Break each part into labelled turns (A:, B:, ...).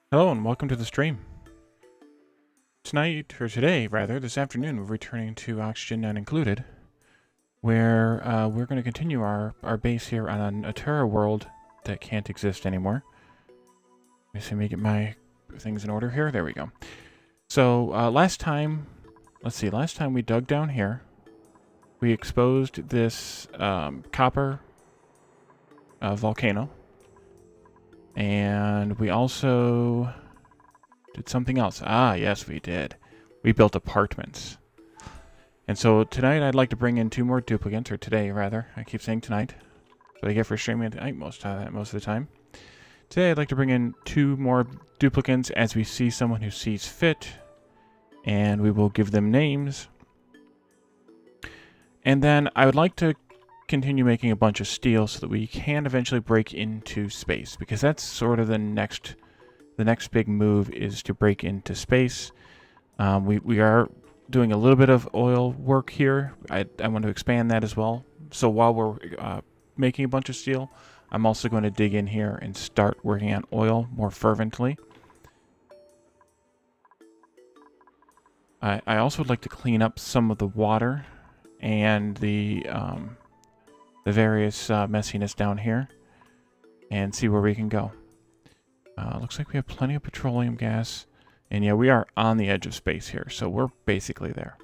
A: Hello and welcome to the stream. Tonight, or today rather, this afternoon, we're returning to Oxygen Not Included, where we're going to continue our base here on a Terra world that can't exist anymore. Let me get my things in order here. There we go. So last time we dug down here, we exposed this copper volcano, and we also did something else. Ah, yes, we did. We built apartments. And so tonight I'd like to bring in two more duplicants, or today rather. I keep saying tonight. But I get for streaming at night most of the time. Today I'd like to bring in two more duplicants as we see someone who sees fit. And we will give them names. And then I would like to continue making a bunch of steel so that we can eventually break into space. Because that's sort of the next big move is to break into space. We are doing a little bit of oil work here. I want to expand that as well. So while we're making a bunch of steel, I'm also going to dig in here and start working on oil more fervently. I also would like to clean up some of the water and the various messiness down here and see where we can go. Looks like we have plenty of petroleum gas. And yeah, we are on the edge of space here, so we're basically there.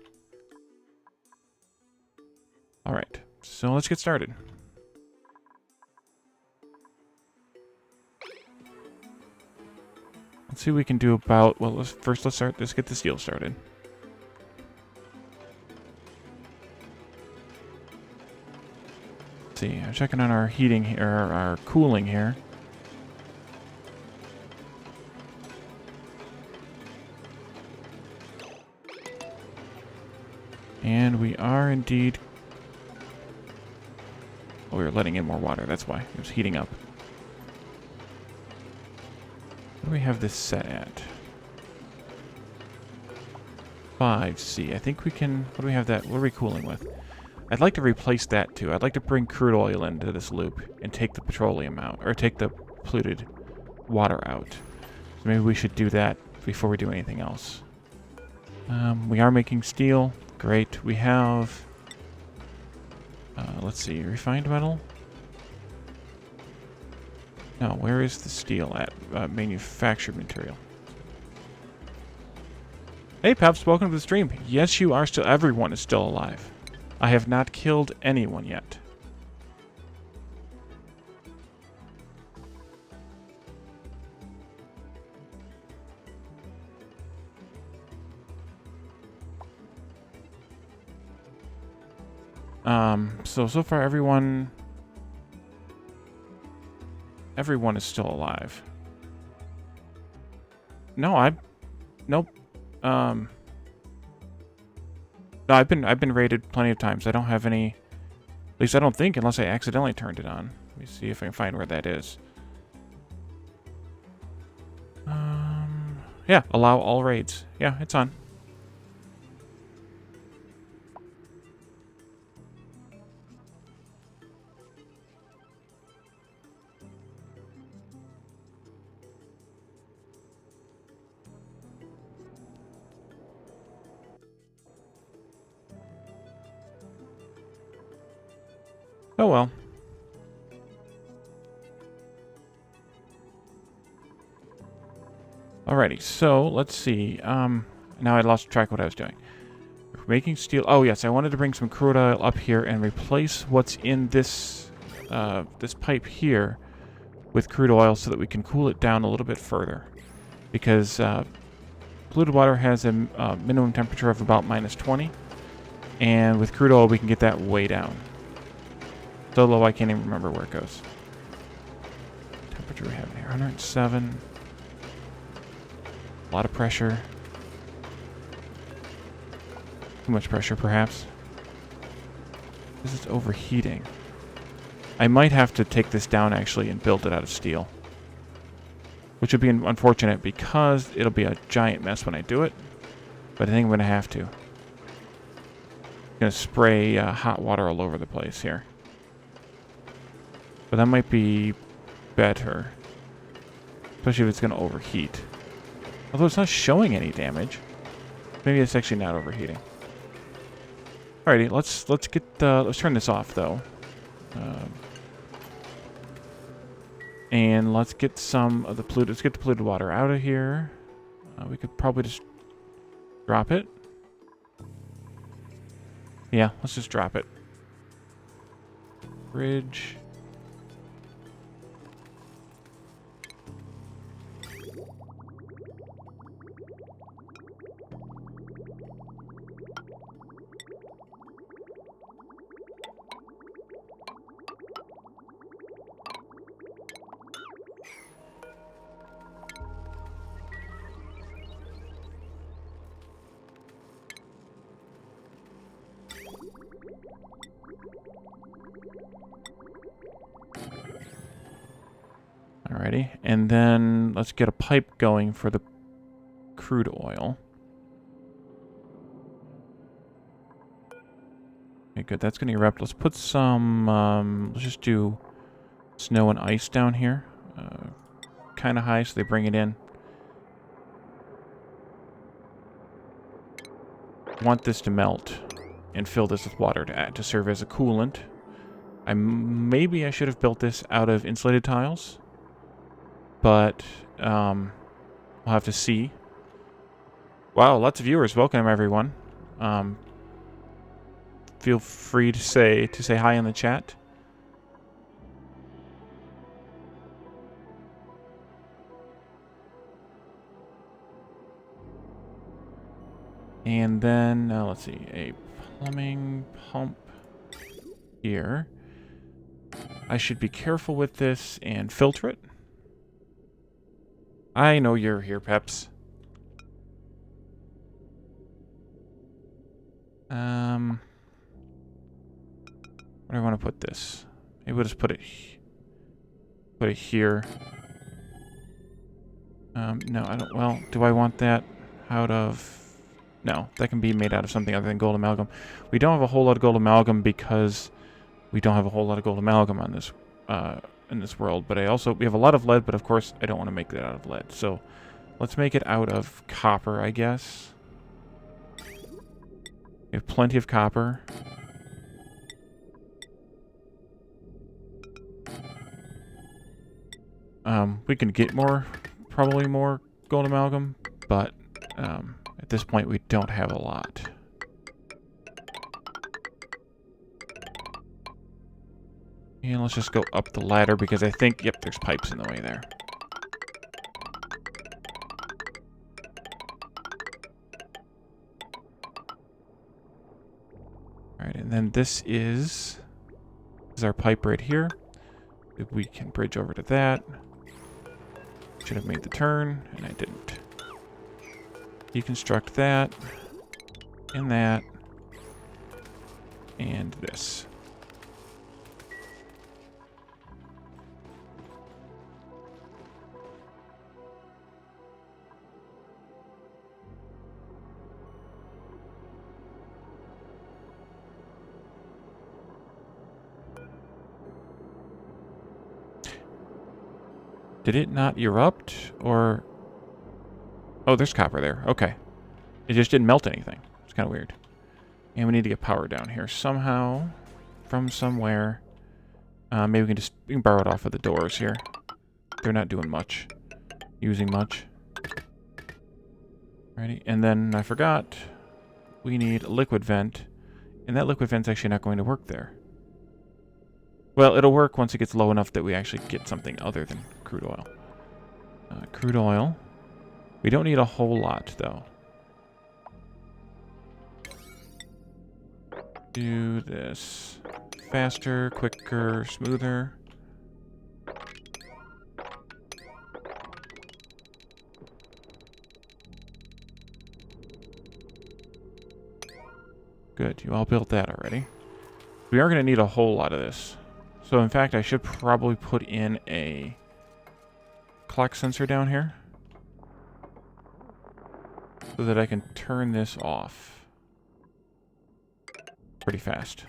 A: Alright, so let's get started. Let's see what we can do about... Well, let's get the steel started. Let's see, I'm checking on our heating here, our cooling here. And we are indeed... Oh, we were letting in more water, that's why. It was heating up. What do we have this set at? 5C. I think we can... What do we have that... What are we cooling with? I'd like to replace that too. I'd like to bring crude oil into this loop and take the petroleum out. Or take the polluted water out. So maybe we should do that before we do anything else. We are making steel. Great. We have... let's see. Refined metal? No, where is the steel at? Manufactured material. Hey, Peps. Welcome to the stream. Yes, you are still... Everyone is still alive. I have not killed anyone yet. So far everyone is still alive. No, nope. No, I've been raided plenty of times. I don't have any, at least I don't think, unless I accidentally turned it on. Let me see if I can find where that is. Yeah, allow all raids. Yeah, it's on. Oh well. Alrighty, so let's see. Now I lost track of what I was doing. Making steel. Oh yes, I wanted to bring some crude oil up here and replace what's in this this pipe here with crude oil so that we can cool it down a little bit further. Because polluted water has a minimum temperature of about -20, and with crude oil we can get that way down. So low I can't even remember where it goes. Temperature we have here, 107. A lot of pressure. Too much pressure, perhaps. This is overheating. I might have to take this down, actually, and build it out of steel. Which would be unfortunate, because it'll be a giant mess when I do it. But I think I'm going to have to. I'm going to spray hot water all over the place here. But that might be better. Especially if it's going to overheat. Although it's not showing any damage. Maybe it's actually not overheating. Alrighty, let's turn this off though. And let's get some of the polluted. Let's get the polluted water out of here. We could probably just drop it. Yeah, let's just drop it. Bridge. Alrighty, and then let's get a pipe going for the crude oil. Okay, good. That's going to erupt. Let's put some, let's just do snow and ice down here. Kind of high, so they bring it in. I want this to melt and fill this with water to serve as a coolant. Maybe I should have built this out of insulated tiles. But we'll have to see. Wow, lots of viewers. Welcome, everyone. Feel free to say hi in the chat. And then let's see, a plumbing pump here. I should be careful with this and filter it. I know you're here, Peps. Where do I want to put this? Maybe we'll just put it here. No, I don't. Well, do I want that out of? No, that can be made out of something other than gold amalgam. We don't have a whole lot of gold amalgam because we don't have a whole lot of gold amalgam on this. In this world, but we have a lot of lead, but of course I don't want to make that out of lead, so let's make it out of copper, I guess. We have plenty of copper. We can get probably more gold amalgam, but at this point we don't have a lot. And let's just go up the ladder because I think, yep, there's pipes in the way there. Alright, and then this is our pipe right here. We can bridge over to that. Should have made the turn, and I didn't. Deconstruct that, and that, and this. Did it not erupt, or... Oh, there's copper there. Okay. It just didn't melt anything. It's kind of weird. And we need to get power down here somehow, from somewhere. Maybe we can borrow it off of the doors here. They're not doing much. Using much. Alrighty, and then I forgot. We need a liquid vent. And that liquid vent's actually not going to work there. Well, it'll work once it gets low enough that we actually get something other than crude oil. Crude oil. We don't need a whole lot, though. Do this faster, quicker, smoother. Good, you all built that already. We are going to need a whole lot of this. So in fact, I should probably put in a clock sensor down here so that I can turn this off pretty fast.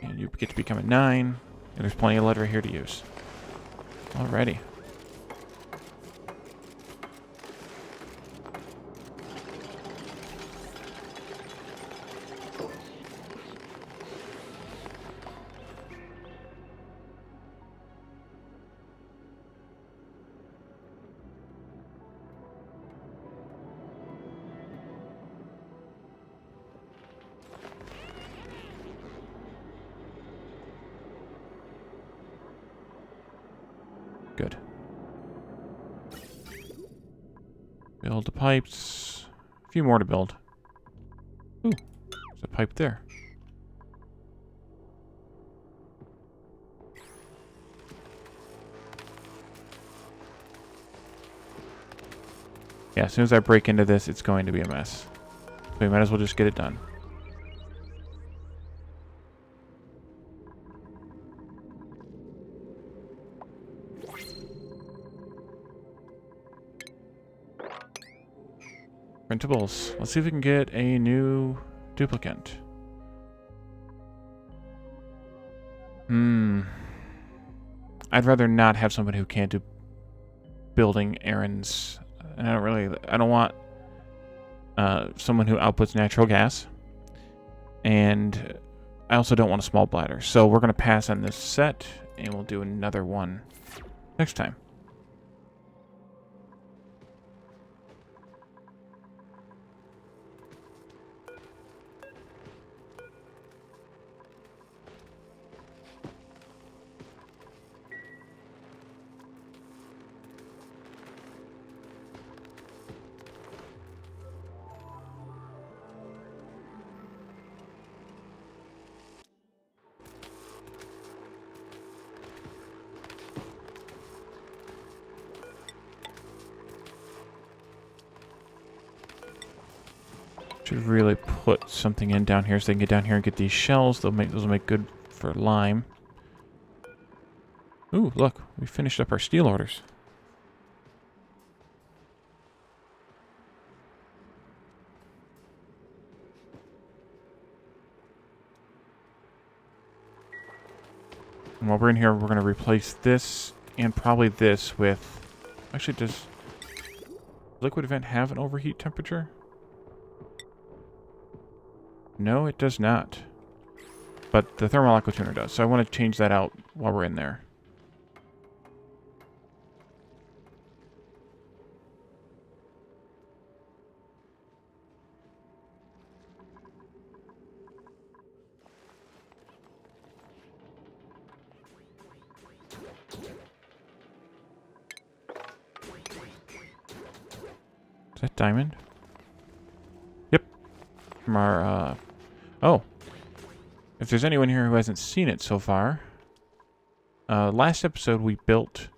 A: And you get to become a 9. And there's plenty of lead right here to use. Alrighty. Good. Build the pipes. A few more to build. Ooh, there's a pipe there. Yeah, as soon as I break into this, it's going to be a mess. So we might as well just get it done. Printables. Let's see if we can get a new duplicant. I'd rather not have somebody who can't do building errands. And I don't want someone who outputs natural gas. And I also don't want a small bladder. So we're going to pass on this set, and we'll do another one next time. Should really put something in down here so they can get down here and get these shells. Those will make good for lime. Ooh, look, we finished up our steel orders. And while we're in here, we're going to replace this and probably this with... Actually, does liquid vent have an overheat temperature? No, it does not. But the thermal aqua tuner does. So I want to change that out while we're in there. Is that diamond? Yep. From our, oh. If there's anyone here who hasn't seen it so far, last episode we built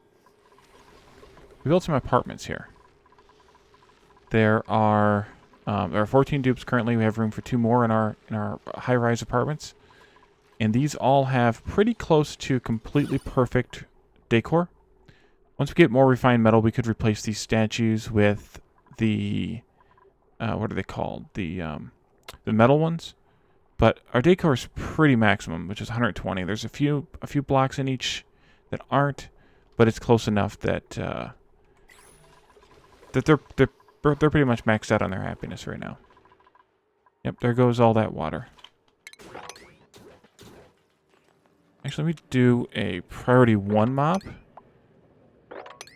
A: some apartments here. There are 14 dupes currently. We have room for 2 more in our high-rise apartments, and these all have pretty close to completely perfect decor. Once we get more refined metal, we could replace these statues with the what are they called? The metal ones. But our decor is pretty maximum, which is 120. There's a few blocks in each that aren't, but it's close enough that they're pretty much maxed out on their happiness right now. Yep, there goes all that water. Actually, let me do a priority 1 mop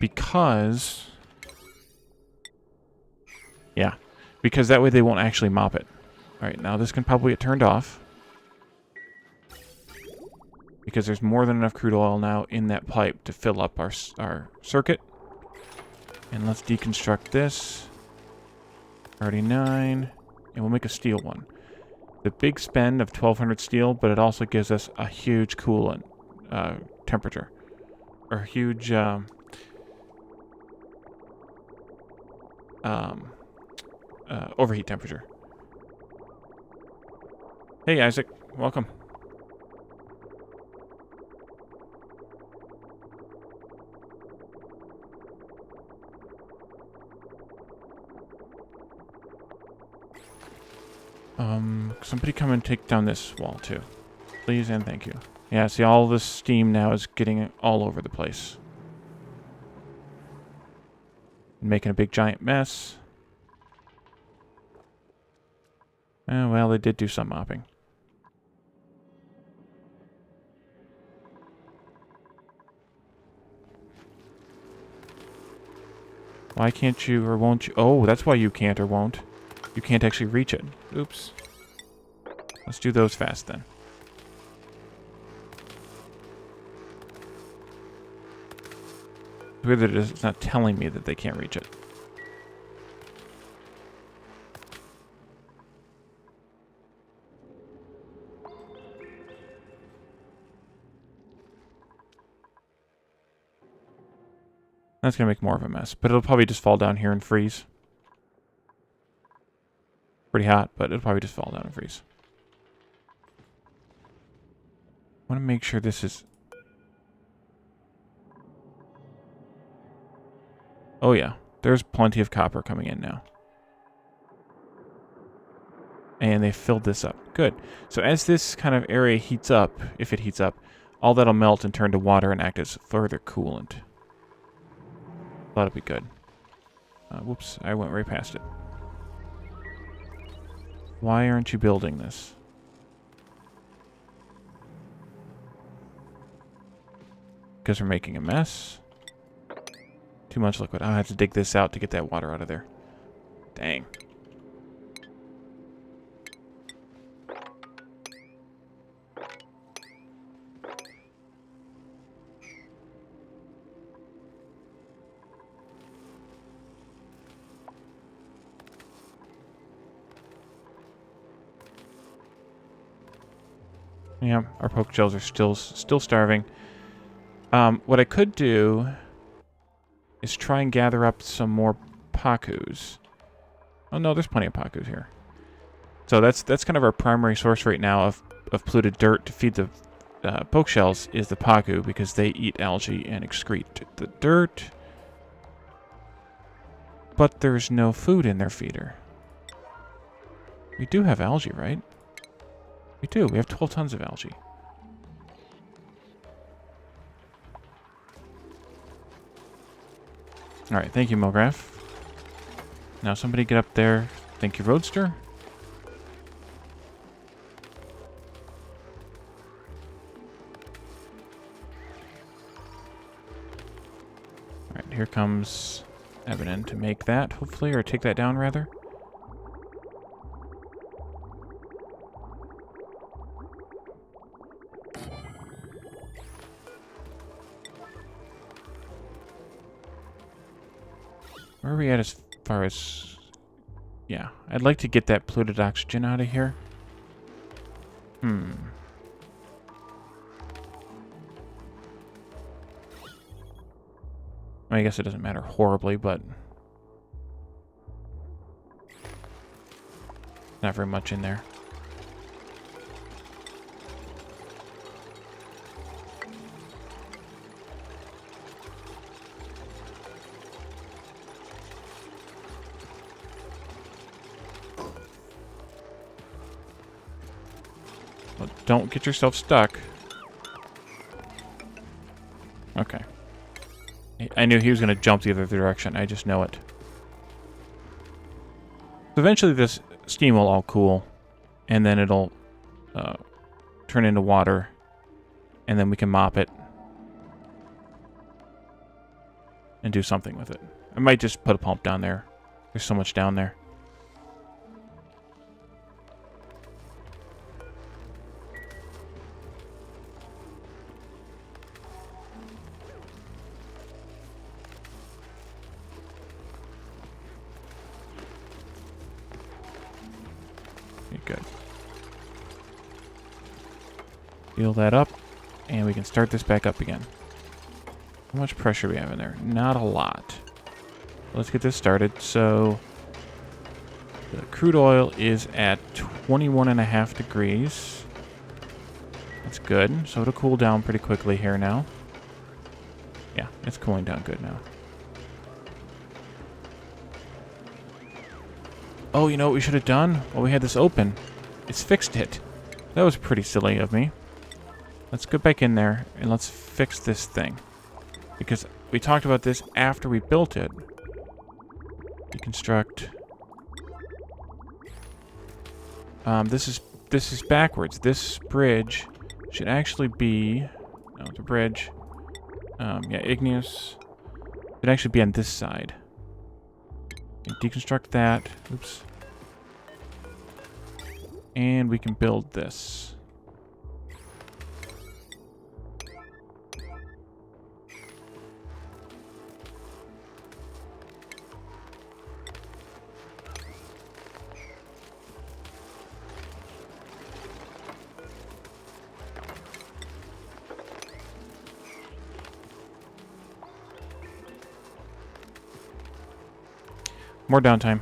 A: because that way they won't actually mop it. Alright, now this can probably get turned off because there's more than enough crude oil now in that pipe to fill up our circuit. And let's deconstruct this. Priority 9. And we'll make a steel one. The big spend of 1200 steel, but it also gives us a huge coolant temperature. Or huge overheat temperature. Hey Isaac, welcome. Somebody come and take down this wall too. Please and thank you. Yeah, see, all this steam now is getting all over the place. Making a big giant mess. Well, they did do some mopping. Why can't you or won't you? Oh, that's why you can't or won't. You can't actually reach it. Oops. Let's do those fast then. It's weird that it's not telling me that they can't reach it. That's going to make more of a mess, but it'll probably just fall down here and freeze. Pretty hot, but it'll probably just fall down and freeze. I want to make sure this is... Oh yeah, there's plenty of copper coming in now. And they filled this up. Good. So as this kind of area heats up, if it heats up, all that'll melt and turn to water and act as further coolant. That'll be good. Whoops, I went right past it. Why aren't you building this? Because we're making a mess. Too much liquid. I have to dig this out to get that water out of there. Dang. Yeah, our poke shells are still starving. What I could do is try and gather up some more Pakus. Oh no, there's plenty of Pakus here. So that's kind of our primary source right now of polluted dirt to feed the poke shells is the Paku, because they eat algae and excrete the dirt. But there's no food in their feeder. We do have algae, right? We do. We have 12 tons of algae. Alright, thank you, Mograph. Now somebody get up there. Thank you, Roadster. Alright, here comes Evan to make that, hopefully, or take that down, rather. Where are we at as far as... Yeah, I'd like to get that polluted oxygen out of here. I guess it doesn't matter horribly, but... not very much in there. Well, don't get yourself stuck. Okay. I knew he was going to jump the other direction. I just know it. So eventually this steam will all cool. And then it'll turn into water. And then we can mop it. And do something with it. I might just put a pump down there. There's so much down there. Good. Fill that up, and we can start this back up again. How much pressure do we have in there? Not a lot. Let's get this started. So, the crude oil is at 21.5 degrees. That's good. So it'll cool down pretty quickly here now. Yeah, it's cooling down good now. Oh, you know what we should have done? While we had this open. It's fixed it. That was pretty silly of me. Let's go back in there and let's fix this thing. Because we talked about this after we built it. Deconstruct. This is backwards. This bridge should actually be... No, the bridge. Yeah, igneous. Should actually be on this side. Okay, deconstruct that. Oops. And we can build this. More downtime.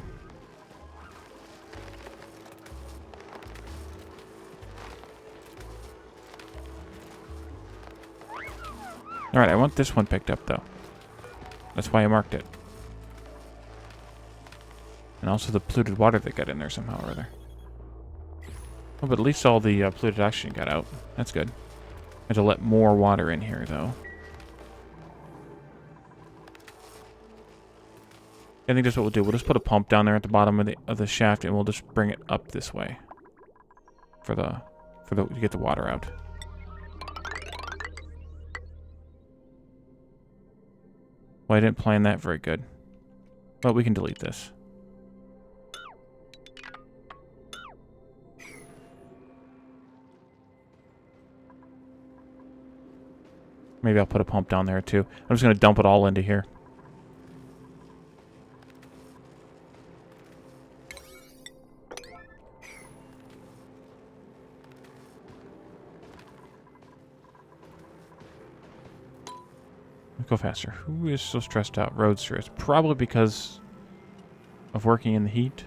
A: Alright, I want this one picked up, though. That's why I marked it. And also the polluted water that got in there somehow or other. Oh, but at least all the polluted oxygen got out. That's good. I had to let more water in here, though. I think that's what we'll do. We'll just put a pump down there at the bottom of the shaft, and we'll just bring it up this way to get the water out. Well, I didn't plan that very good. But we can delete this. Maybe I'll put a pump down there too. I'm just going to dump it all into here. Go faster. Who is so stressed out? Roadster. It's probably because of working in the heat.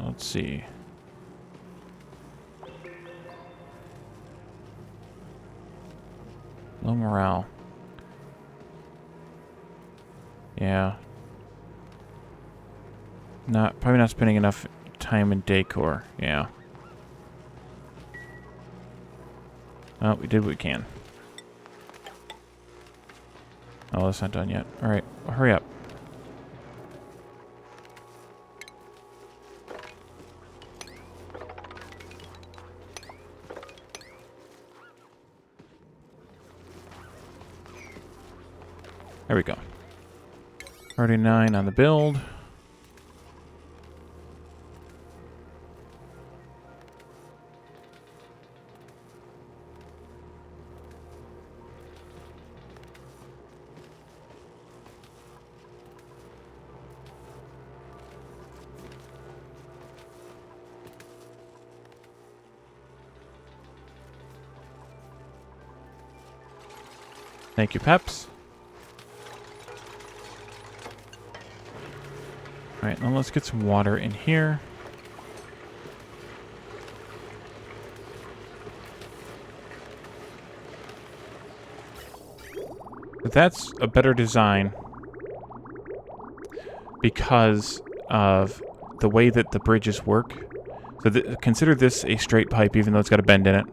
A: Let's see. Low morale. Yeah. Probably not spending enough time in decor. Yeah. Oh, we did what we can. Oh, that's not done yet. Alright, well, hurry up. There we go. 39 on the build. Thank you, Peps. Alright, now let's get some water in here. But that's a better design because of the way that the bridges work. So consider this a straight pipe even though it's got a bend in it.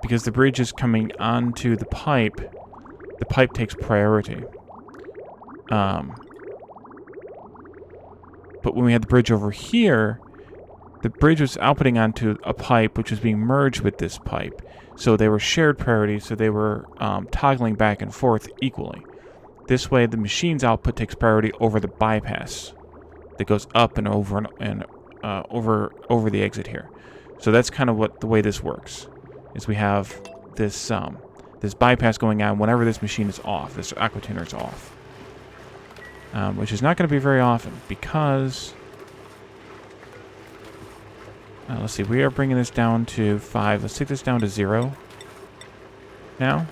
A: Because the bridge is coming onto the pipe takes priority. But when we had the bridge over here, the bridge was outputting onto a pipe which was being merged with this pipe. So they were shared priority, so they were toggling back and forth equally. This way, the machine's output takes priority over the bypass that goes up and over over the exit here. So that's kind of the way this works. Is we have this this bypass going on whenever this machine is off, this aqua tuner is off. Which is not going to be very often because... let's see, we are bringing this down to 5. Let's take this down to 0 now.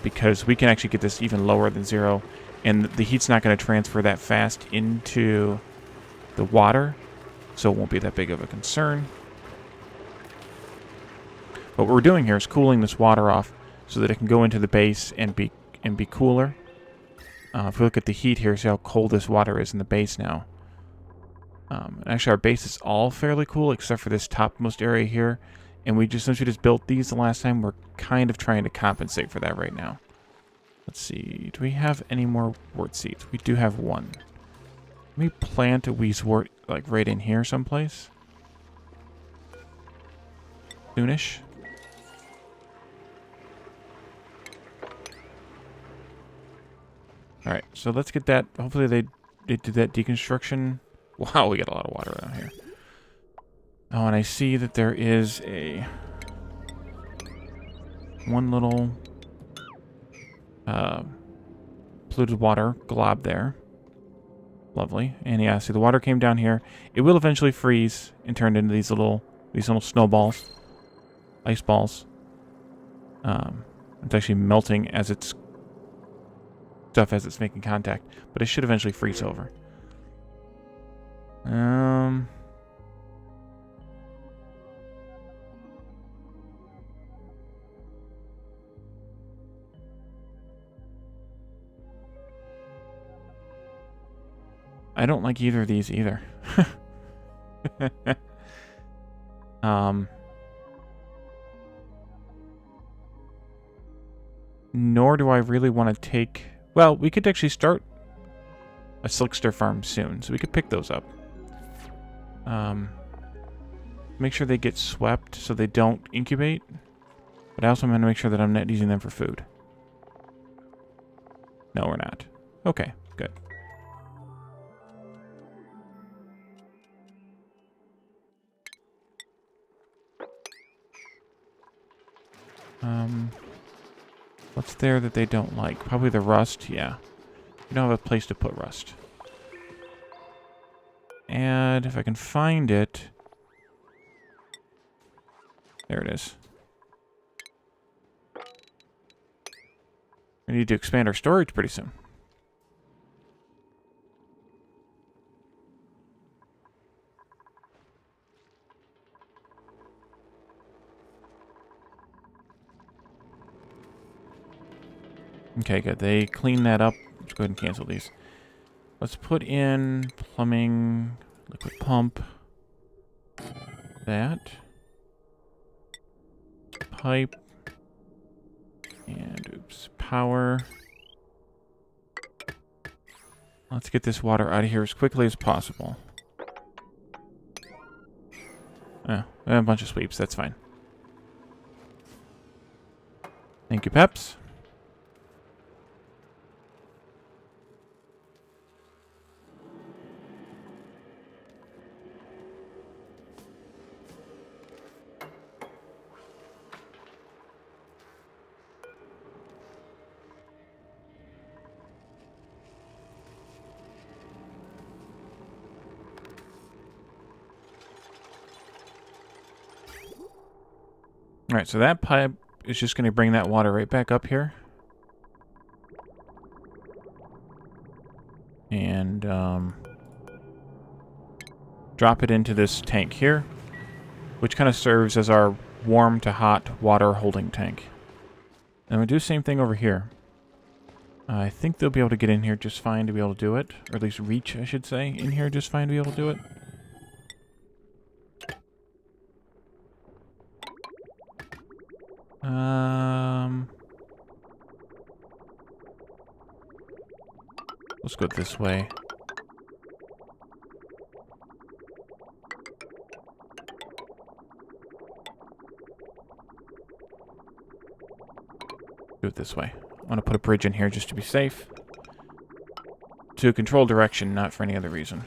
A: Because we can actually get this even lower than 0. And the heat's not going to transfer that fast into the water. So it won't be that big of a concern. What we're doing here is cooling this water off so that it can go into the base and be cooler. If we look at the heat here, see how cold this water is in the base now. Actually, our base is all fairly cool except for this topmost area here. And since we just built these the last time, we're kind of trying to compensate for that right now. Let's see. Do we have any more wort seeds? We do have one. Let me plant a wheezewort like right in here someplace. Soonish. Alright, so let's get that. Hopefully they did that deconstruction. Wow, we got a lot of water around here. Oh, and I see that there is one little polluted water glob there. Lovely. And yeah, see the water came down here. It will eventually freeze and turn into these little snowballs. Ice balls. It's actually melting as it's making contact, but it should eventually freeze over. I don't like either of these either. Nor do I really want to take... Well, we could actually start a Slickster farm soon, so we could pick those up. Make sure they get swept so they don't incubate. But I also want to make sure that I'm not using them for food. No, we're not. Okay, good. What's there that they don't like? Probably the rust, yeah. We don't have a place to put rust. And if I can find it... There it is. We need to expand our storage pretty soon. Okay, good. They clean that up. Let's go ahead and cancel these. Let's put in plumbing, liquid pump, that, pipe, and oops, power. Let's get this water out of here as quickly as possible. Oh, a bunch of sweeps. That's fine. Thank you, Peps. Alright, so that pipe is just going to bring that water right back up here. And drop it into this tank here, which kind of serves as our warm to hot water holding tank. And we'll do the same thing over here. I think they'll be able to get in here just fine to be able to do it. Or at least reach, I should say, in here just fine to be able to do it. Let's go this way. Do it this way. I want to put a bridge in here just to be safe. To control direction, not for any other reason.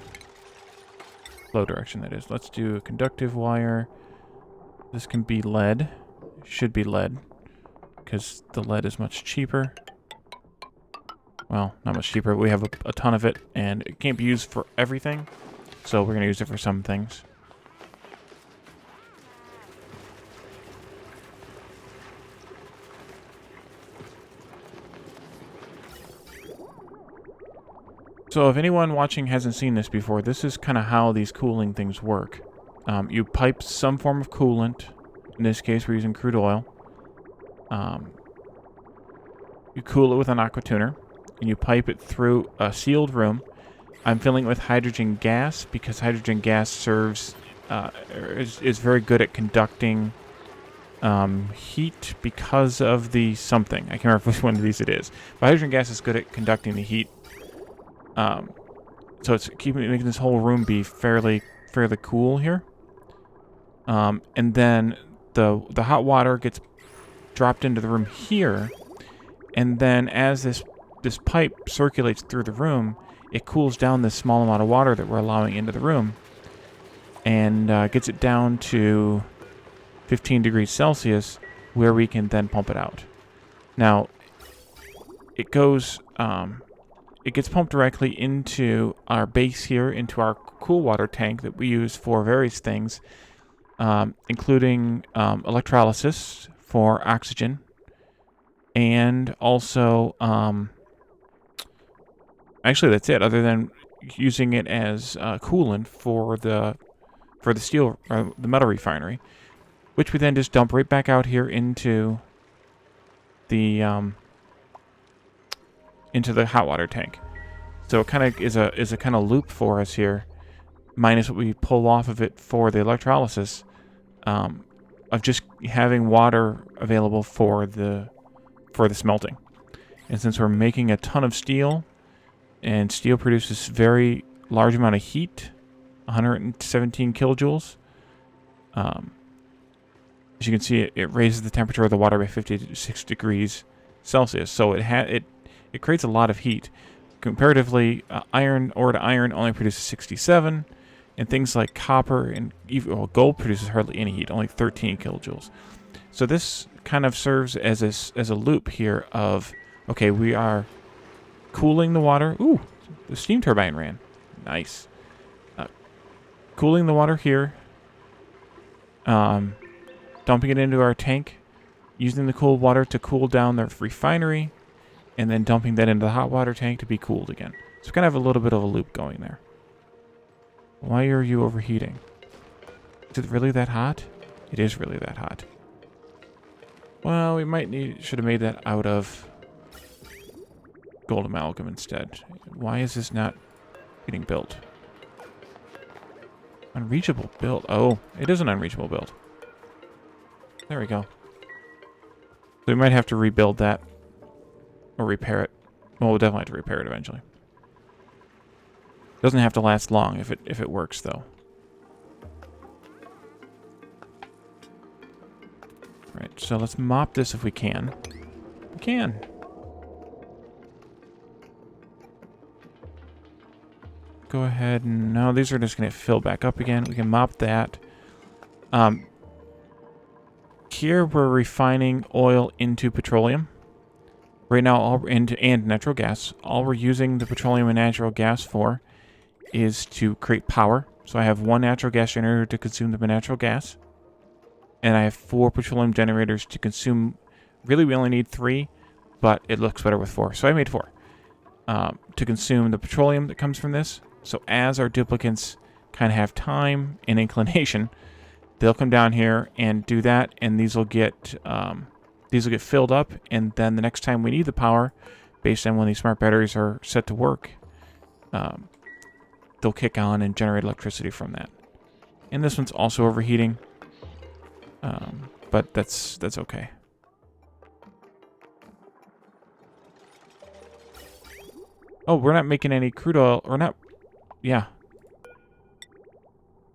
A: Flow direction, that is. Let's do a conductive wire. This can be lead. Should be lead. Because the lead is much cheaper. Well, not much cheaper. We have a ton of it, and it can't be used for everything. So we're going to use it for some things. So if anyone watching hasn't seen this before, this is kind of how these cooling things work. You pipe some form of coolant. In this case, we're using crude oil. You cool it with an aqua tuner, and you pipe it through a sealed room, I'm filling it with hydrogen gas because hydrogen gas serves is very good at conducting heat because of the something. I can't remember which one of these it is. But hydrogen gas is good at conducting the heat. So it's making this whole room be fairly cool here. And then the hot water gets dropped into the room here, and then as this pipe circulates through the room, it cools down this small amount of water that we're allowing into the room, and gets it down to 15 degrees Celsius, where we can then pump it out. Now, it goes, it gets pumped directly into our base here, into our cool water tank that we use for various things, including electrolysis for oxygen, and also, actually that's it, other than using it as coolant for the steel, the metal refinery, which we then just dump right back out here into the hot water tank. So it kind of is a kind of loop for us here, minus what we pull off of it for the electrolysis, of just having water available for the smelting. And since we're making a ton of steel, and steel produces very large amount of heat, 117 kilojoules. As you can see, it raises the temperature of the water by 56 degrees Celsius. So it creates a lot of heat. Comparatively, ore to iron only produces 67, and things like copper and gold produces hardly any heat, only 13 kilojoules. So this kind of serves as a loop here of, okay, we are cooling the water. Ooh, the steam turbine ran. Nice. Cooling the water here. Dumping it into our tank. Using the cold water to cool down the refinery. And then dumping that into the hot water tank to be cooled again. So we kind of have a little bit of a loop going there. Why are you overheating? Is it really that hot? It is really that hot. Well, we should have made that out of gold amalgam instead. Why is this not getting built? Unreachable build. Oh, it is an unreachable build. There we go. So we might have to rebuild that. Or repair it. Well, we'll definitely have to repair it eventually. Doesn't have to last long if it works, though. Right, so let's mop this if we can. We can. Go ahead and... No, these are just going to fill back up again. We can mop that. Here we're refining oil into petroleum. Right now, and natural gas. All we're using the petroleum and natural gas for is to create power. So I have one natural gas generator to consume the natural gas. And I have 4 petroleum generators to consume. Really, we only need 3, but it looks better with 4. So I made 4 to consume the petroleum that comes from this. So as our duplicates kind of have time and inclination, they'll come down here and do that, and these will get filled up. And then the next time we need the power, based on when these smart batteries are set to work, they'll kick on and generate electricity from that. And this one's also overheating. But that's okay. Oh, we're not making any crude oil. Or not. Yeah.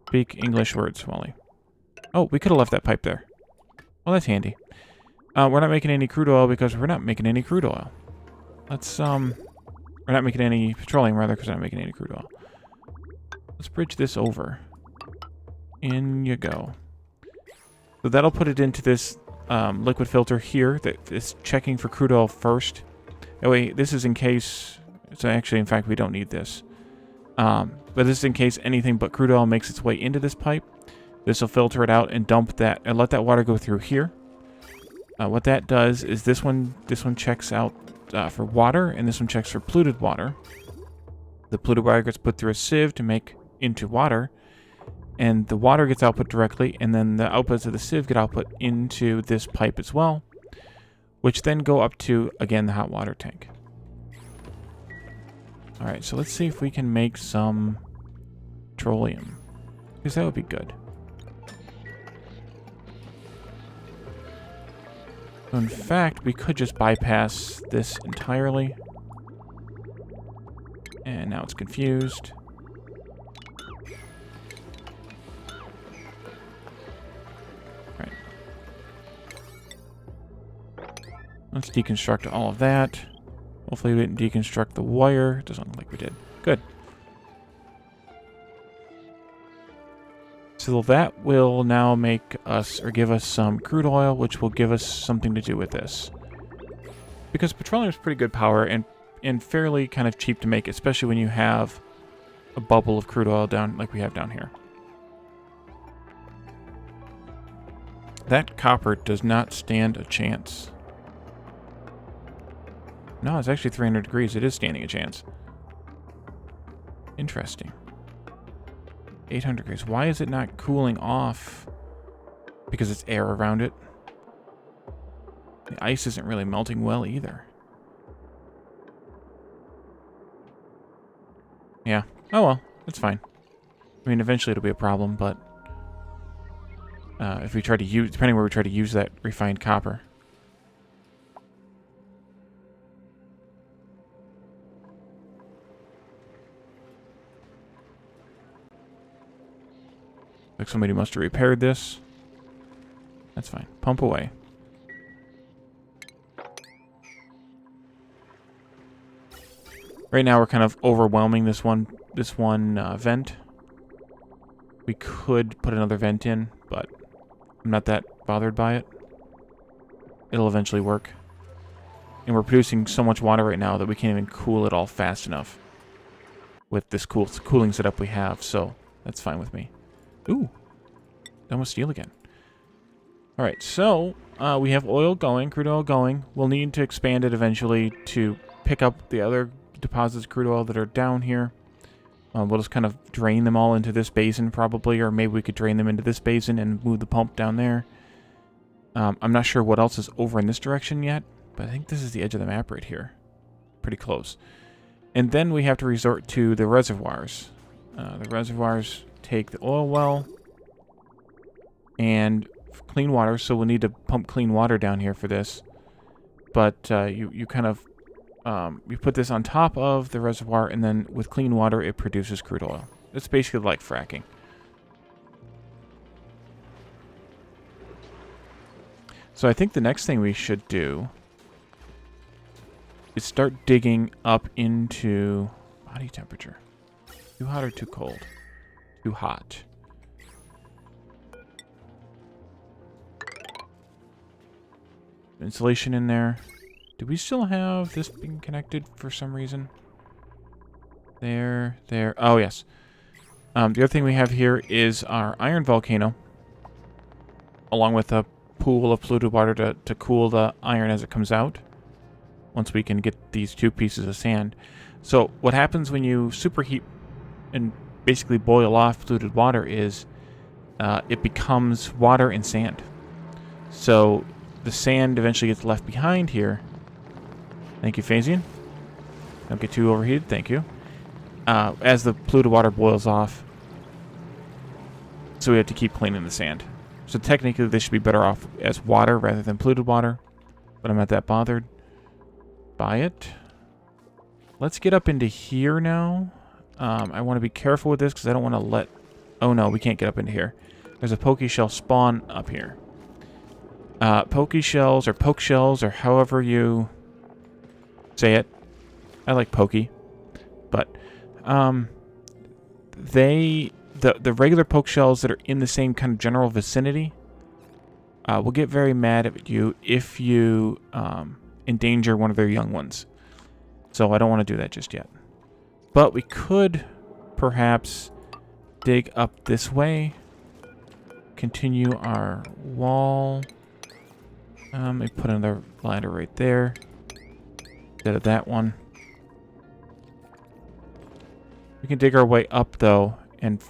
A: Speak English words, Wally. Oh, we could have left that pipe there. Well, that's handy. We're not making any crude oil because we're not making any crude oil. Let's, we're not making any petroleum, rather, because we're not making any crude oil. Let's bridge this over. In you go. So that'll put it into this liquid filter here that is checking for crude oil first. That way, this is in case... So actually, in fact, we don't need this. But this is in case anything but crude oil makes its way into this pipe. This will filter it out and dump that, and let that water go through here. What that does is this one checks out for water, and this one checks for polluted water. The polluted water gets put through a sieve to make into water, and the water gets output directly, and then the outputs of the sieve get output into this pipe as well, which then go up to, again, the hot water tank. Alright, so let's see if we can make some petroleum. Because that would be good. So in fact, we could just bypass this entirely. And now it's confused. Right. Let's deconstruct all of that. Hopefully we didn't deconstruct the wire. It doesn't look like we did. Good. So that will now make us, or give us some crude oil, which will give us something to do with this. Because petroleum is pretty good power and fairly kind of cheap to make, especially when you have a bubble of crude oil down like we have down here. That copper does not stand a chance. No, it's actually 300 degrees. It is standing a chance. Interesting. 800 degrees. Why is it not cooling off? Because it's air around it. The ice isn't really melting well either. Yeah. Oh well, it's fine. I mean, eventually it'll be a problem, but if we try to use, depending where we try to use that refined copper. Like somebody must have repaired this. That's fine. Pump away. Right now we're kind of overwhelming this one vent. We could put another vent in, but I'm not that bothered by it. It'll eventually work. And we're producing so much water right now that we can't even cool it all fast enough with this cooling setup we have, so that's fine with me. Ooh, done with steel again. Alright, so we have oil going, crude oil going. We'll need to expand it eventually to pick up the other deposits of crude oil that are down here. We'll just kind of drain them all into this basin probably, or maybe we could drain them into this basin and move the pump down there. I'm not sure what else is over in this direction yet, but I think this is the edge of the map right here. Pretty close. And then we have to resort to the reservoirs. The reservoirs take the oil well and clean water, so we'll need to pump clean water down here for this. But you kind of you put this on top of the reservoir, and then with clean water it produces crude oil. It's basically like fracking. So I think the next thing we should do is start digging up into body temperature. Too hot or too cold? Too hot. Insulation in there. Do we still have this being connected for some reason? There. Oh, yes. The other thing we have here is our iron volcano, along with a pool of polluted water to cool the iron as it comes out, once we can get these two pieces of sand. So what happens when you superheat and basically boil off polluted water is it becomes water and sand. So the sand eventually gets left behind here. Thank you, Phasian. Don't get too overheated. Thank you. As the polluted water boils off. So we have to keep cleaning the sand. So technically this should be better off as water rather than polluted water. But I'm not that bothered by it. Let's get up into here now. I want to be careful with this because I don't want to let... Oh no, we can't get up into here. There's a pokey shell spawn up here. Pokey shells or poke shells or however you say it. I like pokey. But the regular poke shells that are in the same kind of general vicinity will get very mad at you if you endanger one of their young ones. So I don't want to do that just yet. But we could perhaps dig up this way. Continue our wall. Let me put another ladder right there instead of that one. We can dig our way up, though, and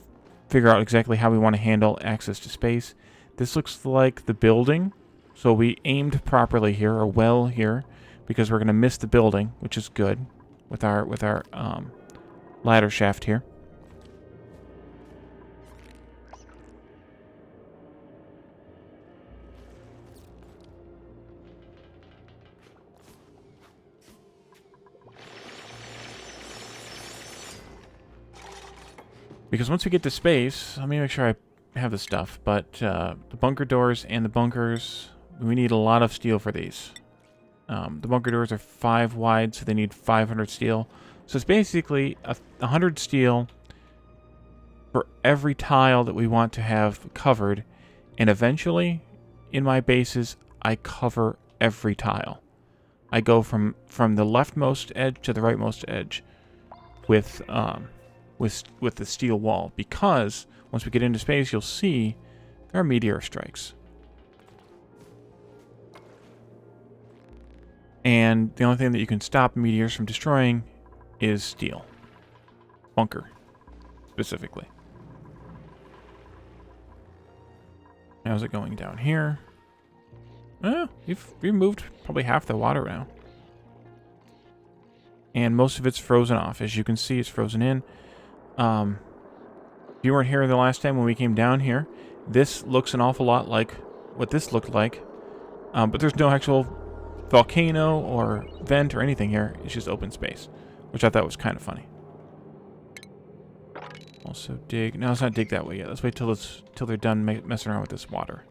A: figure out exactly how we want to handle access to space. This looks like the building, so we aimed properly here, or well here, because we're going to miss the building, which is good with our ladder shaft here. Because once we get to space, let me make sure I have the stuff, but the bunker doors and the bunkers, we need a lot of steel for these. The bunker doors are 5 wide, so they need 500 steel. So it's basically 100 steel for every tile that we want to have covered. And eventually, in my bases, I cover every tile. I go from the leftmost edge to the rightmost edge with the steel wall, because once we get into space, you'll see there are meteor strikes. And the only thing that you can stop meteors from destroying is steel. Bunker, specifically. How's it going down here? We've removed probably half the water now. And most of it's frozen off. As you can see, it's frozen in. If you weren't here the last time when we came down here, this looks an awful lot like what this looked like. But there's no actual volcano or vent or anything here. It's just open space, which I thought was kind of funny. Also dig. No, let's not dig that way yet. Let's wait till they're done messing around with this water.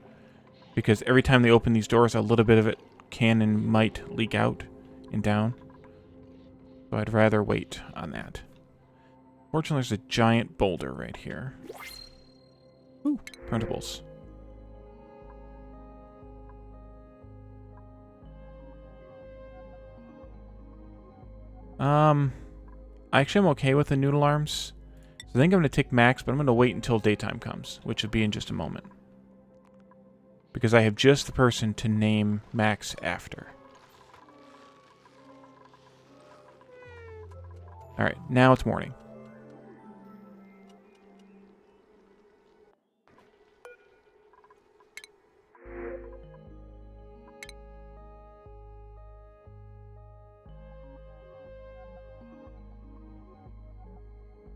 A: Because every time they open these doors, a little bit of it can and might leak out and down. So I'd rather wait on that. Fortunately, there's a giant boulder right here. Ooh, printables. Actually, I'm okay with the noodle arms. So I think I'm going to take Max, but I'm going to wait until daytime comes, which will be in just a moment. Because I have just the person to name Max after. Alright, now it's morning.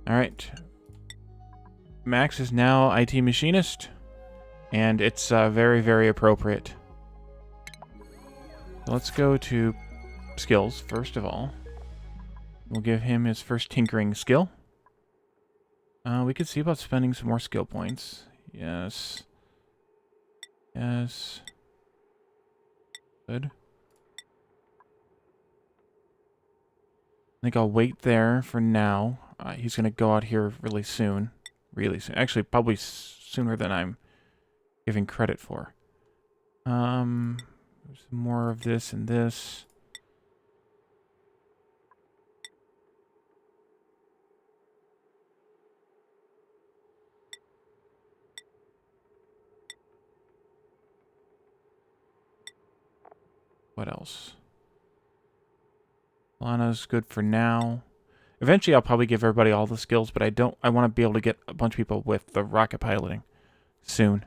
A: Alright. Max is now IT machinist. And it's very, very appropriate. Let's go to skills, first of all. We'll give him his first tinkering skill. We could see about spending some more skill points. Yes. Yes. Good. I think I'll wait there for now. He's going to go out here really soon. Really soon. Actually, probably sooner than I'm giving credit for. There's more of this and this. What else? Lana's good for now. Eventually, I'll probably give everybody all the skills, but I want to be able to get a bunch of people with the rocket piloting soon.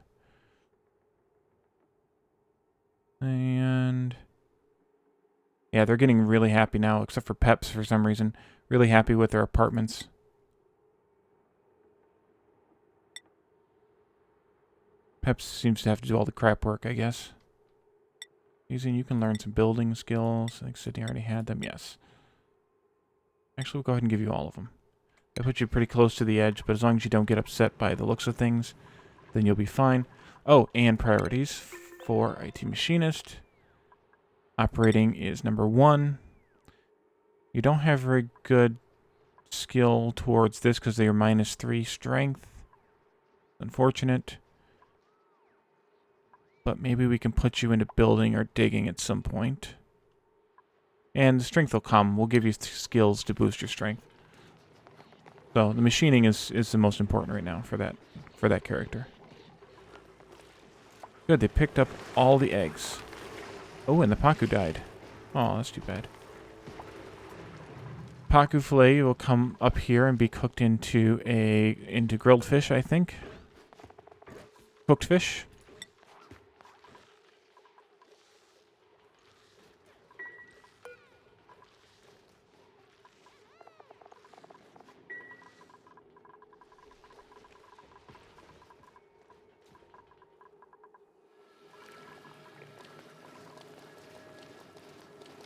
A: And yeah, they're getting really happy now, except for Peps for some reason. Really happy with their apartments. Peps seems to have to do all the crap work, I guess. You can learn some building skills. I think Sydney already had them. Yes. Actually, we'll go ahead and give you all of them. I put you pretty close to the edge, but as long as you don't get upset by the looks of things, then you'll be fine. Oh, and priorities for IT Machinist. Operating is number 1. You don't have very good skill towards this because they are -3 strength. Unfortunate. But maybe we can put you into building or digging at some point. And the strength will come. We'll give you skills to boost your strength. So the machining is the most important right now for that character. Good, they picked up all the eggs. Oh, and the Paku died. Oh, that's too bad. Paku fillet will come up here and be cooked into grilled fish, I think. Cooked fish.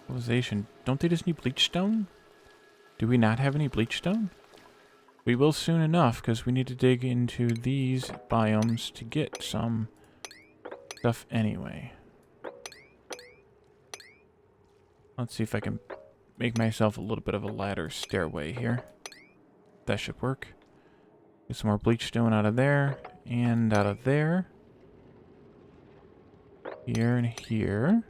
A: Civilization. Don't they just need bleach stone? Do we not have any bleach stone? We will soon enough, because we need to dig into these biomes to get some stuff anyway. Let's see if I can make myself a little bit of a ladder stairway here. That should work. Get some more bleach stone out of there, and out of there. Here and here.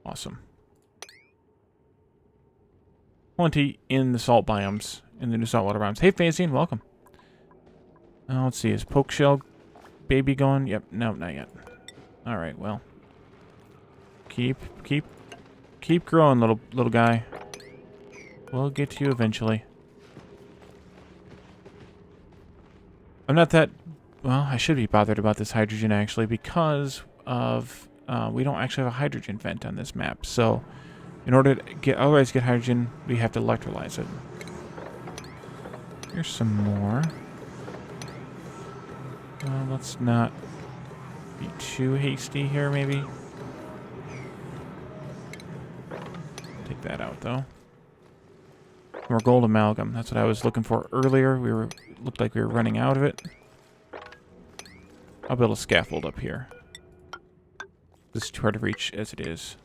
A: Awesome. Plenty in the salt biomes, in the new saltwater biomes. Hey, Phasian, welcome. Let's see, is Poke Shell Baby going? Yep, no, not yet. Alright, well. Keep growing, little guy. We'll get to you eventually. I'm not that... Well, I should be bothered about this hydrogen, actually, because of... we don't actually have a hydrogen vent on this map, so... In order to otherwise get hydrogen, we have to electrolyze it. Here's some more. Let's not be too hasty here, maybe. Take that out, though. More gold amalgam. That's what I was looking for earlier. Looked like we were running out of it. I'll build a scaffold up here. This is too hard to reach as it is.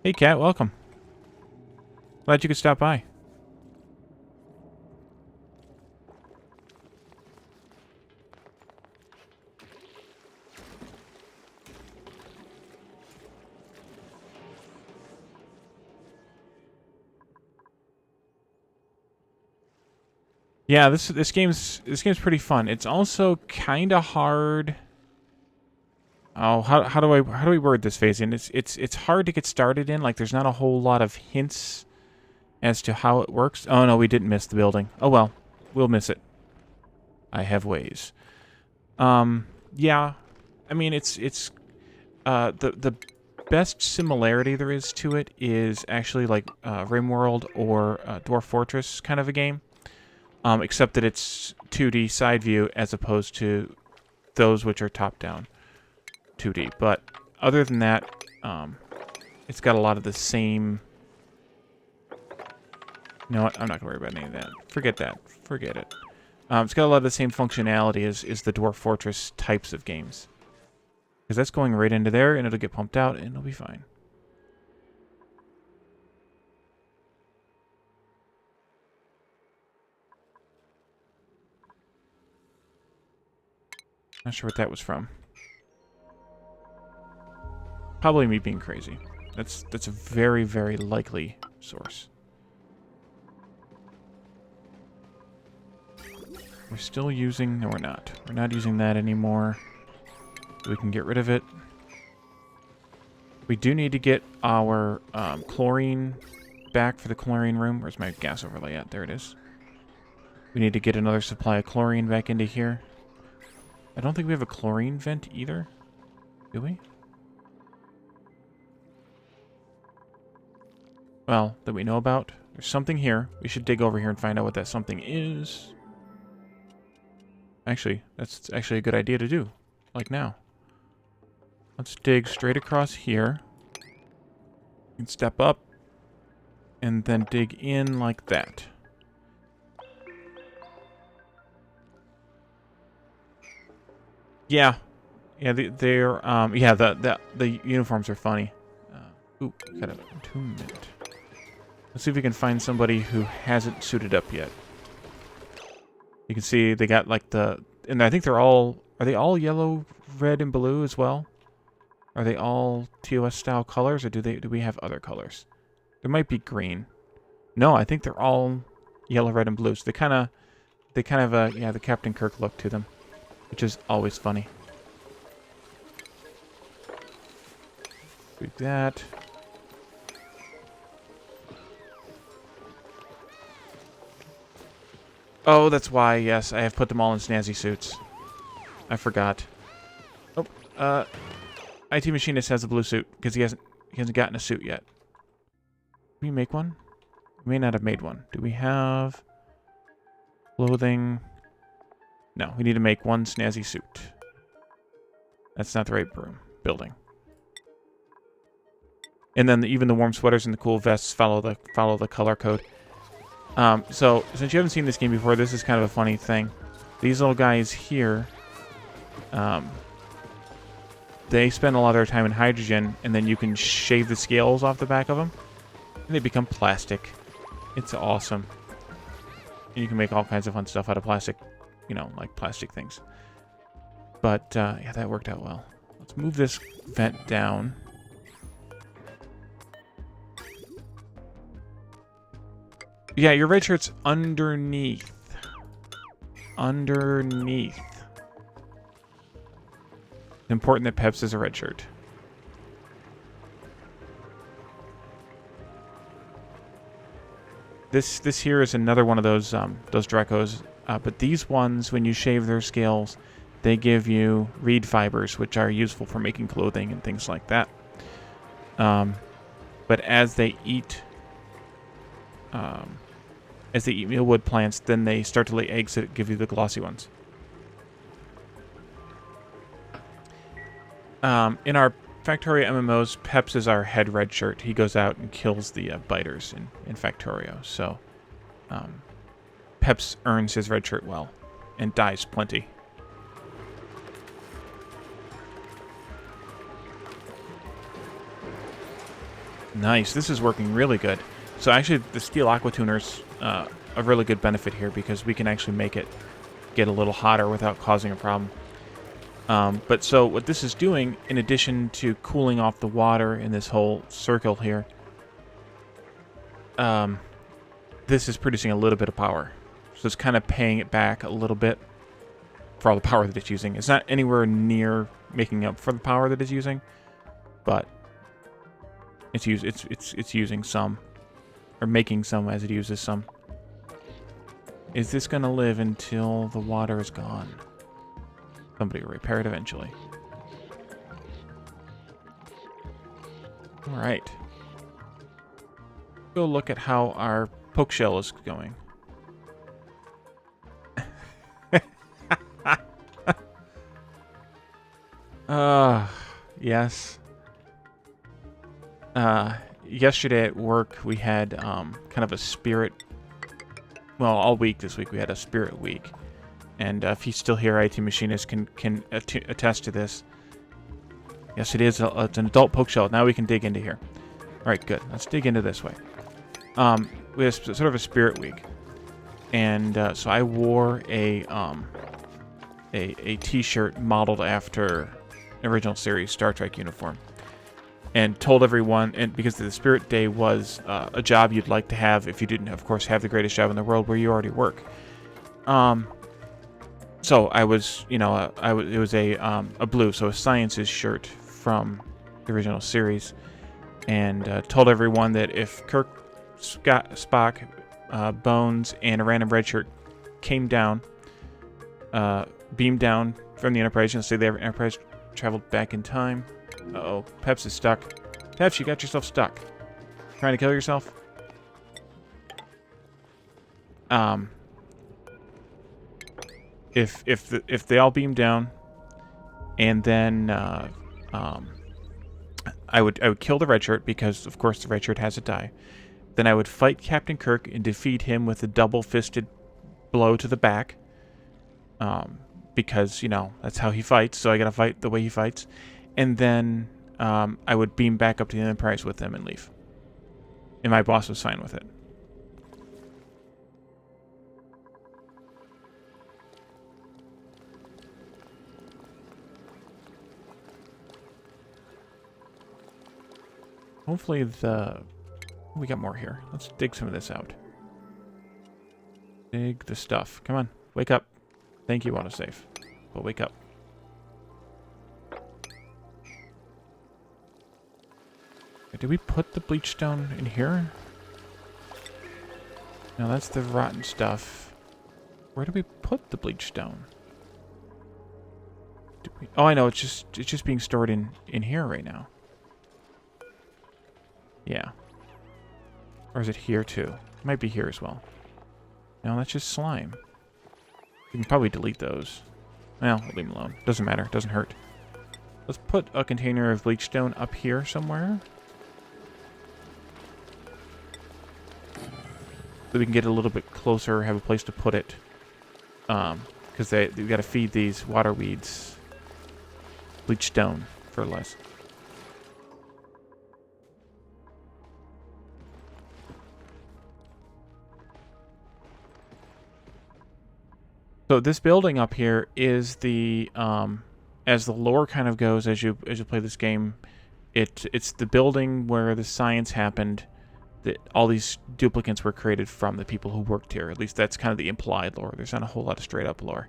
A: Hey, Cat, welcome. Glad you could stop by. Yeah, this game's pretty fun. It's also kind of hard. Oh, how do we word this, Phasian? It's hard to get started in. Like, there's not a whole lot of hints as to how it works. Oh no, we didn't miss the building. Oh well, we'll miss it. I have ways. Yeah, I mean it's the best similarity there is to it is actually like RimWorld or Dwarf Fortress kind of a game. Except that it's 2D side view as opposed to those which are top-down 2D. But other than that, it's got a lot of the same... You know what? I'm not going to worry about any of that. Forget that. Forget it. It's got a lot of the same functionality as the Dwarf Fortress types of games. Because that's going right into there, and it'll get pumped out, and it'll be fine. Not sure what that was from. Probably me being crazy. That's a very, very likely source. We're still using... No, we're not. We're not using that anymore. We can get rid of it. We do need to get our chlorine back for the chlorine room. Where's my gas overlay at? There it is. We need to get another supply of chlorine back into here. I don't think we have a chlorine vent either. Do we? Well, that we know about. There's something here. We should dig over here and find out what that something is. Actually, that's actually a good idea to do. Like now. Let's dig straight across here. And step up. And then dig in like that. Yeah. Yeah, the uniforms are funny. Ooh, got an attunement. Let's see if we can find somebody who hasn't suited up yet. You can see they got like and I think they're all, are they all yellow, red, and blue as well? Are they all TOS style colors, or do we have other colors? There might be green. No, I think they're all yellow, red, and blue. So they kind of yeah, the Captain Kirk look to them, which is always funny. Do that. Oh, that's why, yes, I have put them all in snazzy suits. I forgot. Oh, IT Machinist has a blue suit, because he hasn't gotten a suit yet. Can we make one? We may not have made one. Do we have clothing? No, we need to make one snazzy suit. That's not the right building. And then even the warm sweaters and the cool vests follow the color code. So since you haven't seen this game before, this is kind of a funny thing. These little guys here, they spend a lot of their time in hydrogen, and then you can shave the scales off the back of them, and they become plastic. It's awesome. And you can make all kinds of fun stuff out of plastic, you know, like plastic things. But, yeah, that worked out well. Let's move this vent down. Yeah, your red shirt's underneath. Underneath. It's important that Peps is a red shirt. This here is another one of those Drecos, but these ones, when you shave their scales, they give you reed fibers, which are useful for making clothing and things like that. But as they eat mealwood plants, then they start to lay eggs that give you the glossy ones. In our Factorio MMOs, Peps is our head red shirt. He goes out and kills the biters in Factorio. So Peps earns his red shirt well and dies plenty. Nice. This is working really good. So actually, the steel aqua tuner's a really good benefit here because we can actually make it get a little hotter without causing a problem. But so what this is doing, in addition to cooling off the water in this whole circle here, this is producing a little bit of power. So it's kind of paying it back a little bit for all the power that it's using. It's not anywhere near making up for the power that it's using, but it's using some, or making some as it uses some. Is this going to live until the water is gone? Somebody will repair it eventually. Alright. Go look at how our poke shell is going. Yes. Yesterday at work we had kind of a spirit... Well, all week this week we had a spirit week. And if he's still here, IT Machinist can attest to this. Yes, it is. It's an adult poke shell. Now we can dig into here. All right, good. Let's dig into this way. We had sort of a spirit week, and so I wore a T-shirt modeled after an original series Star Trek uniform, and told everyone. And because the Spirit Day was a job you'd like to have if you didn't, of course, have the greatest job in the world where you already work. So I was, you know, it was a blue, so a Sciences shirt from the original series, and told everyone that if Kirk, Scott, Spock, Bones, and a random red shirt came down, beamed down from the Enterprise, and say the Enterprise traveled back in time. Uh-oh, Peps is stuck. Peps, you got yourself stuck. Trying to kill yourself? If they all beam down, and then I would kill the red shirt because of course the red shirt has to die. Then I would fight Captain Kirk and defeat him with a double-fisted blow to the back. Because you know that's how he fights, so I gotta fight the way he fights. And then I would beam back up to the Enterprise with them and leave. And my boss was fine with it. Hopefully we got more here. Let's dig some of this out. Dig the stuff. Come on, wake up. Thank you, autosave. Well, wake up. Did we put the bleach stone in here? No, that's the rotten stuff. Where did we put the bleach stone? Oh, I know. It's just being stored in here right now. Yeah. Or is it here too? Might be here as well. No, that's just slime. We can probably delete those. Well, we'll leave them alone. Doesn't matter. Doesn't hurt. Let's put a container of bleach stone up here somewhere. So we can get a little bit closer, have a place to put it. Because they've got to feed these water weeds bleach stone fertilizer. So this building up here is the as the lore kind of goes as you play this game, it's the building where the science happened. That all these duplicates were created from the people who worked here. At least that's kind of the implied lore. There's not a whole lot of straight up lore.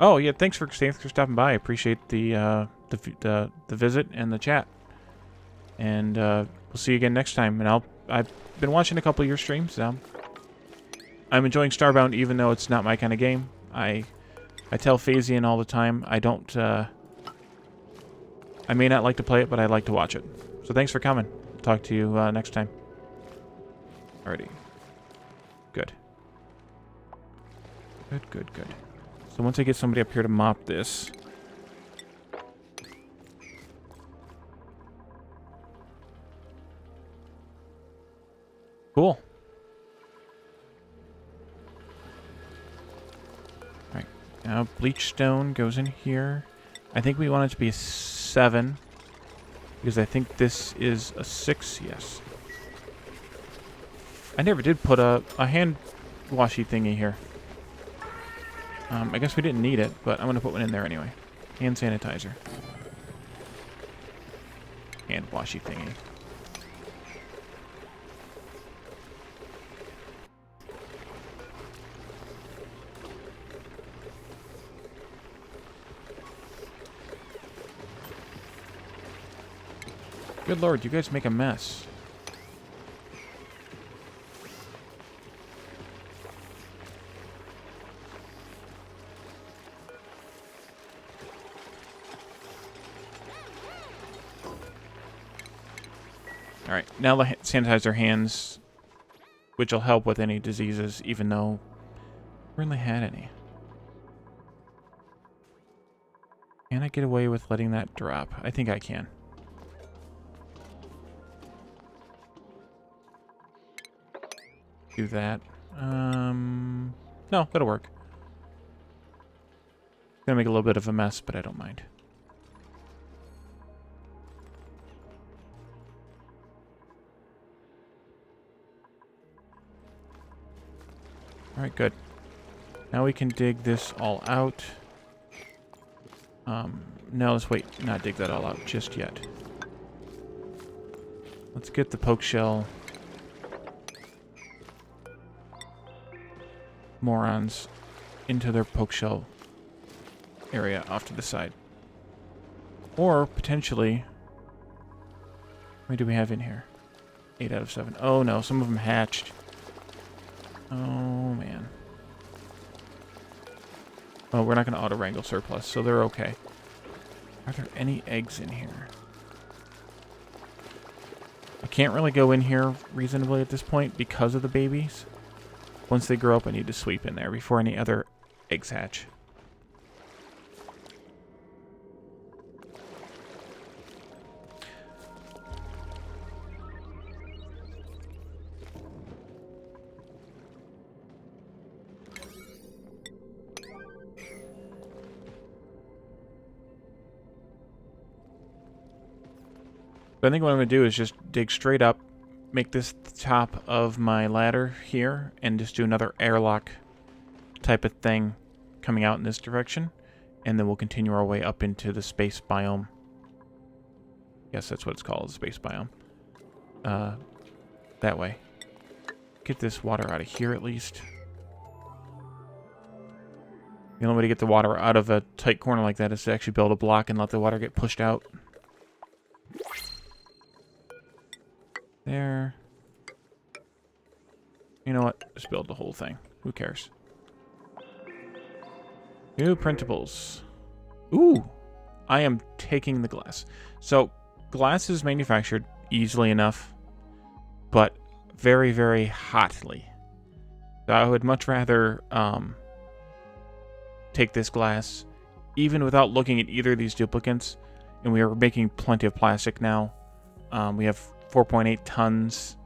A: Oh yeah, thanks for stopping by. I appreciate the visit and the chat. And we'll see you again next time. And I've been watching a couple of your streams. I'm enjoying Starbound, even though it's not my kind of game. I tell Phasian all the time, I don't, I may not like to play it, but I like to watch it. So thanks for coming. Talk to you next time. Alrighty. Good. Good. So once I get somebody up here to mop this... Cool. Alright. Now bleach stone goes in here. I think we want it to be a 7. Because I think this is a 6, yes. I never did put a hand washy thingy here. I guess we didn't need it, but I'm going to put one in there anyway. Hand sanitizer. Hand washy thingy. Good lord, you guys make a mess. Alright, now sanitize their hands, which will help with any diseases, even though we really had any. Can I get away with letting that drop? I think I can. Do that. No, that'll work. Gonna make a little bit of a mess, but I don't mind. Alright, good. Now we can dig this all out. No, let's wait. Not dig that all out just yet. Let's get the poke shell morons into their poke shell area off to the side. Or potentially, how many do we have in here? 8 out of 7. Oh no, some of them hatched. Oh man. Well, we're not going to auto-wrangle surplus, so they're okay. Are there any eggs in here? I can't really go in here reasonably at this point because of the babies. Once they grow up, I need to sweep in there before any other eggs hatch. But I think what I'm going to do is just dig straight up, make this the top of my ladder here, and just do another airlock type of thing coming out in this direction. And then we'll continue our way up into the space biome. Yes, that's what it's called, the space biome. That way. Get this water out of here at least. The only way to get the water out of a tight corner like that is to actually build a block and let the water get pushed out. There. You know what? Just build the whole thing. Who cares? New printables. Ooh! I am taking the glass. So, glass is manufactured easily enough. but very, very hotly. So I would much rather take this glass, even without looking at either of these duplicates. And we are making plenty of plastic now. We have 4.8 tons.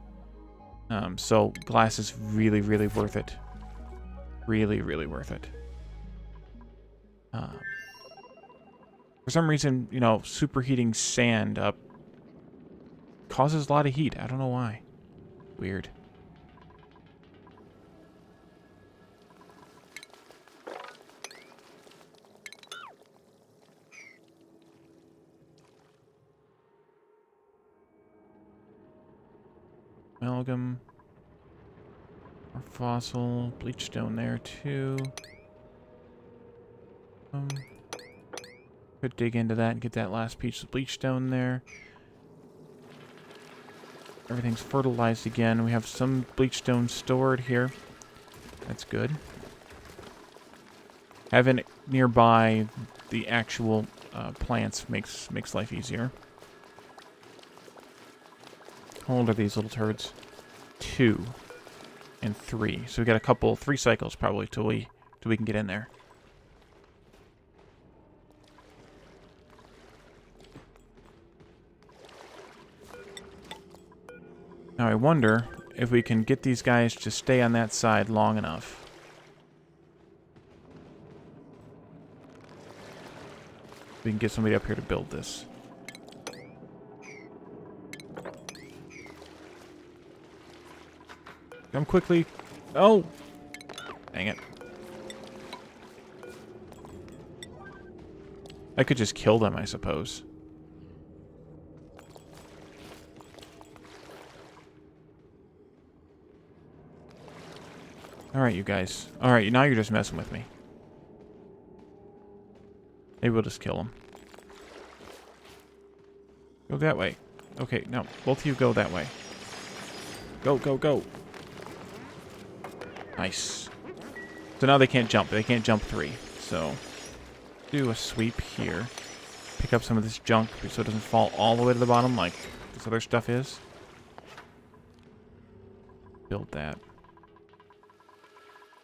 A: So glass is really, really worth it. Really, really worth it. For some reason, you know, superheating sand up causes a lot of heat. I don't know why. Weird. Amalgam. More fossil. Bleach stone there, too. Could dig into that and get that last piece of bleach stone there. Everything's fertilized again. We have some bleach stone stored here. That's good. Having it nearby the actual plants makes life easier. How old are these little turds? 2 and 3. So we got a couple, 3 cycles probably till we can get in there. Now I wonder if we can get these guys to stay on that side long enough. We can get somebody up here to build this. Come quickly. Oh! Dang it. I could just kill them, I suppose. Alright, you guys. Alright, now you're just messing with me. Maybe we'll just kill them. Go that way. Okay, now, both of you go that way. Go, go, go. Nice. So now they can't jump. They can't jump 3. So, do a sweep here. Pick up some of this junk so it doesn't fall all the way to the bottom like this other stuff is. Build that.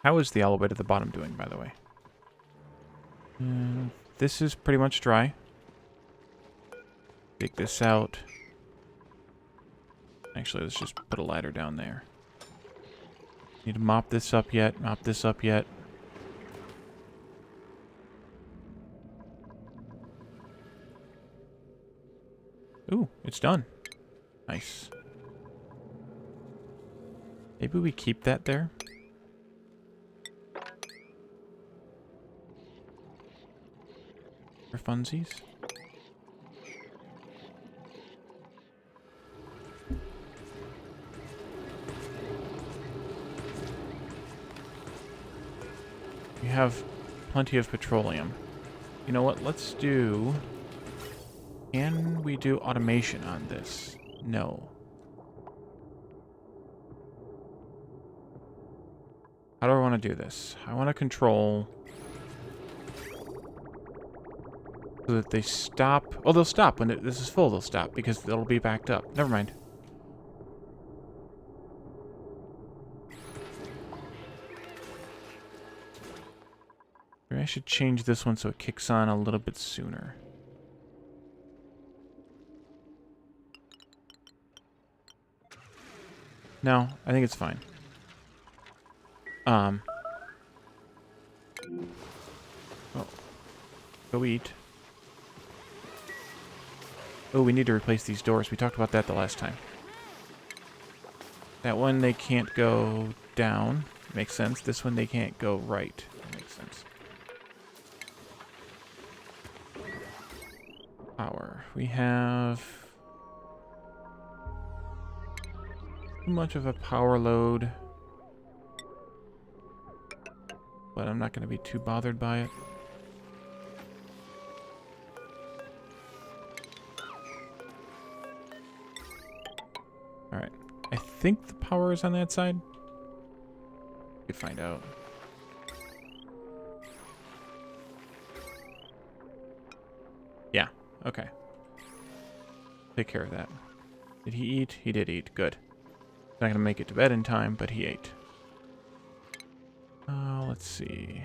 A: How is the all the way to the bottom doing, by the way? This is pretty much dry. Dig this out. Actually, let's just put a ladder down there. Need to mop this up yet. Mop this up yet. Ooh, it's done. Nice. Maybe we keep that there. For funsies. We have plenty of petroleum. You know what? Let's do... Can we do automation on this? No. How do I want to do this? I want to control... so that they stop... Oh, they'll stop. When this is full, they'll stop, because they'll be backed up. Never mind. Maybe I should change this one so it kicks on a little bit sooner. No, I think it's fine. Oh. Go eat. Oh, we need to replace these doors. We talked about that the last time. That one, they can't go down. Makes sense. This one, they can't go right. Makes sense. Power. We have... too much of a power load. But I'm not going to be too bothered by it. Alright. I think the power is on that side. We can find out. Yeah. Okay. Take care of that. Did he eat? He did eat. Good. Not gonna make it to bed in time, but he ate. Let's see.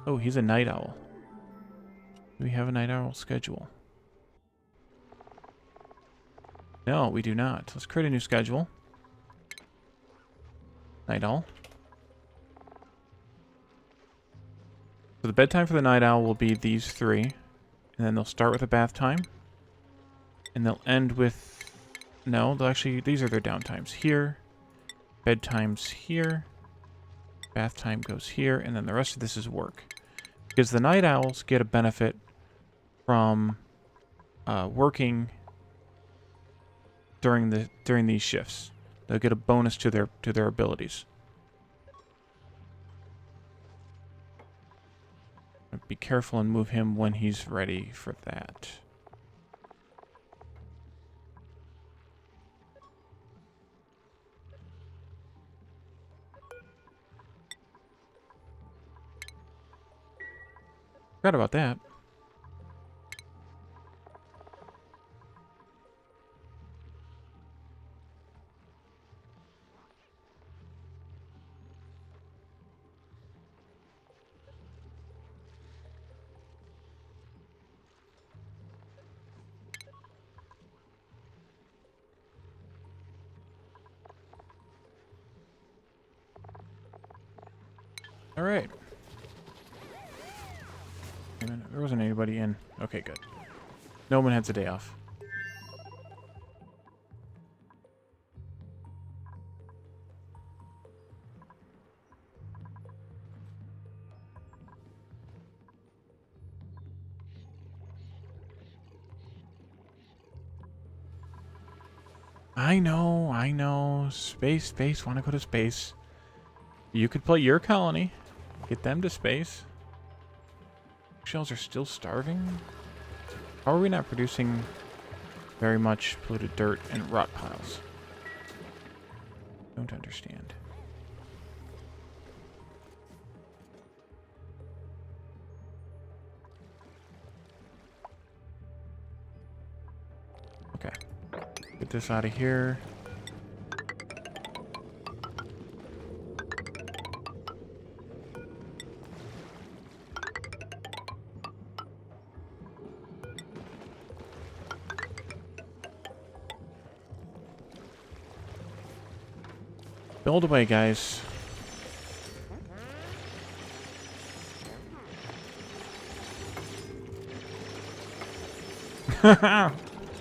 A: Oh, he's a night owl. Do we have a night owl schedule? No, we do not. Let's create a new schedule. Night owl. So the bedtime for the night owl will be these three. And then they'll start with a bath time. And they'll end with... No, they'll actually... These are their downtimes. Here. Bedtime's here. Bath time goes here. And then the rest of this is work. Because the night owls get a benefit from working during these shifts. They'll get a bonus to their abilities. Be careful and move him when he's ready for that. Forgot about that. All right. There wasn't anybody in. Okay, good. No one has a day off. I know. Space, want to go to space. You could play your colony. Get them to space. Shells are still starving? How are we not producing very much polluted dirt and rot piles? Don't understand. Okay. Get this out of here. Build away, guys.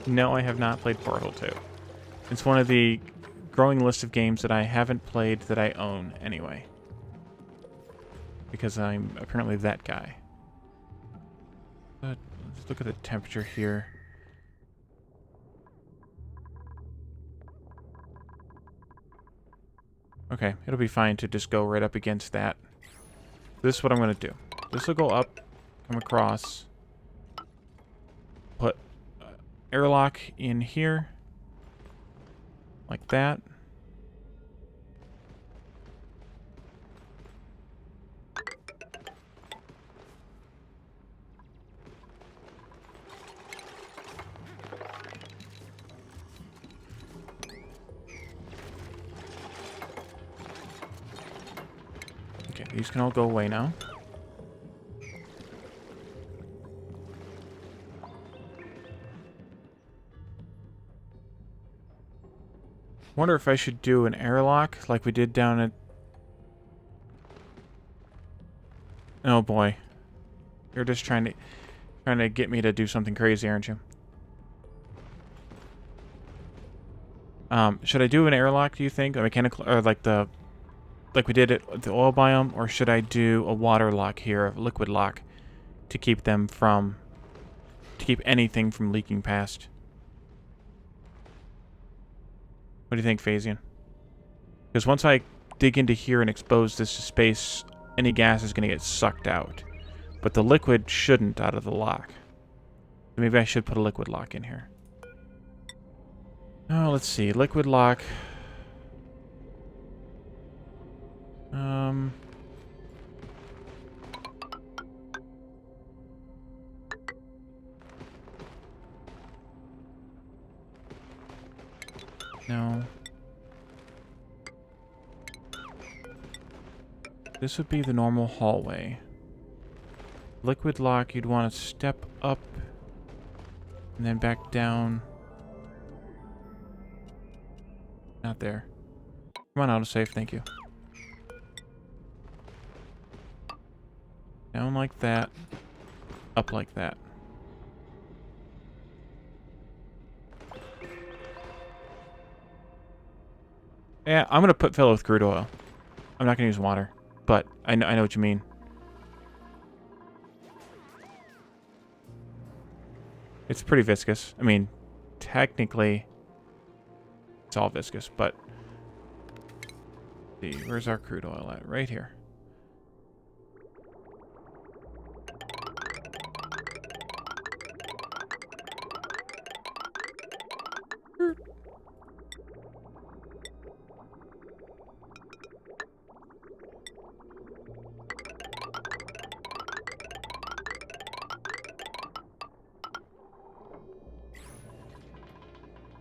A: No, I have not played Portal 2. It's one of the growing list of games that I haven't played that I own anyway. Because I'm apparently that guy. But let's look at the temperature here. Okay, it'll be fine to just go right up against that. This is what I'm going to do. This will go up, come across, put airlock in here, like that. Okay, these can all go away now. Wonder if I should do an airlock like we did down at... Oh boy. You're just trying to get me to do something crazy, aren't you? Should I do an airlock, do you think? A mechanical, or like we did at the oil biome, or should I do a water lock here, a liquid lock, to keep anything from leaking past? What do you think, Phasian? Because once I dig into here and expose this to space, any gas is going to get sucked out. But the liquid shouldn't out of the lock. Maybe I should put a liquid lock in here. Oh, let's see. Liquid lock. No. This would be the normal hallway. Liquid lock, you'd want to step up and then back down. Not there. Come on, autosave, thank you. Down like that. Up like that. Yeah, I'm gonna fill it with crude oil. I'm not gonna use water, but I know what you mean. It's pretty viscous. I mean, technically, it's all viscous, but let's see, where's our crude oil at? Right here.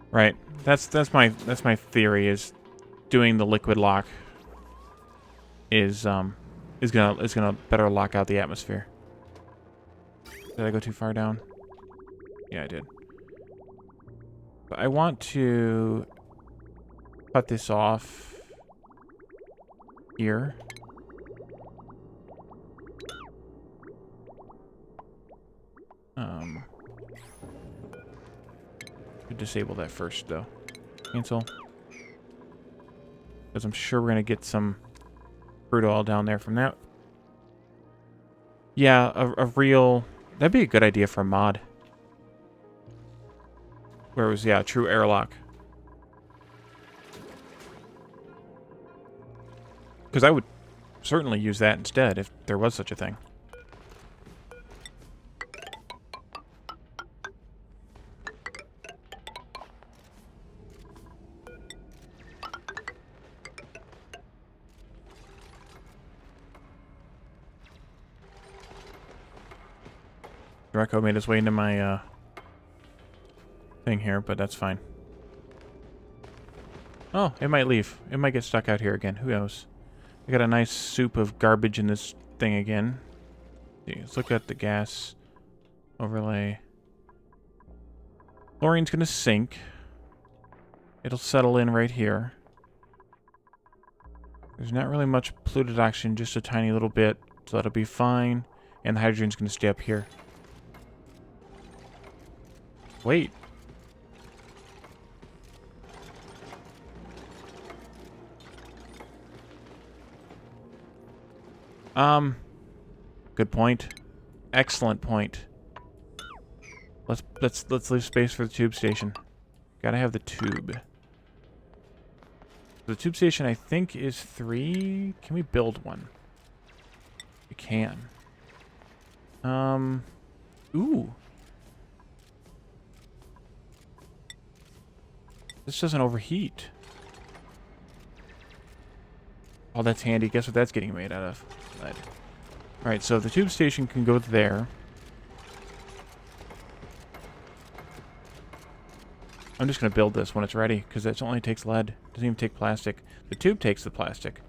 A: Right. That's my theory, is doing the liquid lock is gonna better lock out the atmosphere. Did I go too far down? Yeah, I did. But I want to cut this off here. Disable that first, though. Cancel. Because I'm sure we're going to get some crude oil down there from that. Yeah, a real... That'd be a good idea for a mod. Where it was, yeah, a true airlock. Because I would certainly use that instead if there was such a thing. Draco made his way into my thing here, but that's fine. Oh, it might leave. It might get stuck out here again. Who knows? I got a nice soup of garbage in this thing again. Let's look at the gas overlay. Chlorine's gonna sink. It'll settle in right here. There's not really much polluted oxygen, just a tiny little bit, so that'll be fine. And the hydrogen's gonna stay up here. Wait. Good point. Excellent point. Let's leave space for the tube station. Gotta have the tube. The tube station, I think, is 3. Can we build one? We can. Ooh. This doesn't overheat. Oh, that's handy. Guess what that's getting made out of? Lead. Alright, so the tube station can go there. I'm just going to build this when it's ready, because it only takes lead. It doesn't even take plastic. The tube takes the plastic,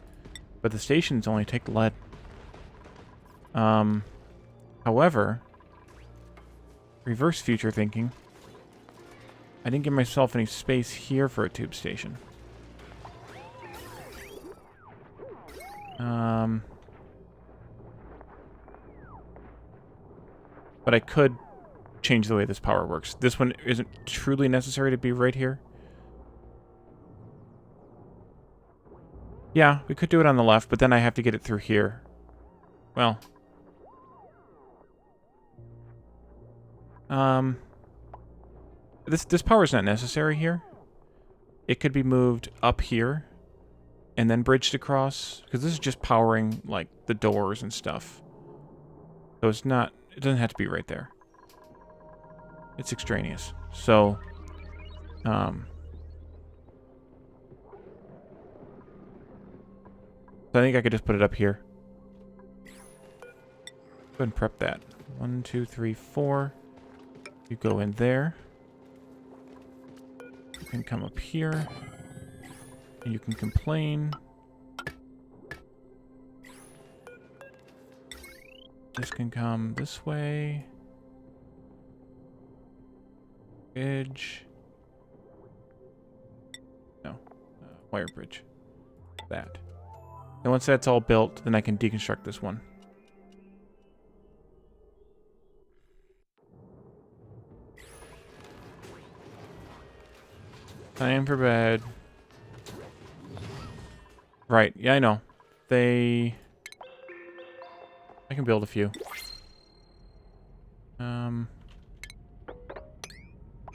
A: but the stations only take the lead. However, reverse future thinking. I didn't give myself any space here for a tube station. But I could change the way this power works. This one isn't truly necessary to be right here. Yeah, we could do it on the left, but then I have to get it through here. Well. This power is not necessary here. It could be moved up here and then bridged across, because this is just powering, like, the doors and stuff. So it's not, it doesn't have to be right there. It's extraneous. So, I think I could just put it up here. Go ahead and prep that. 1, 2, 3, 4. You go in there. You can come up here. And you can complain. This can come this way. Bridge. No. Wire bridge. That. And once that's all built, then I can deconstruct this one. Time for bed. Right. Yeah, I know. I can build a few.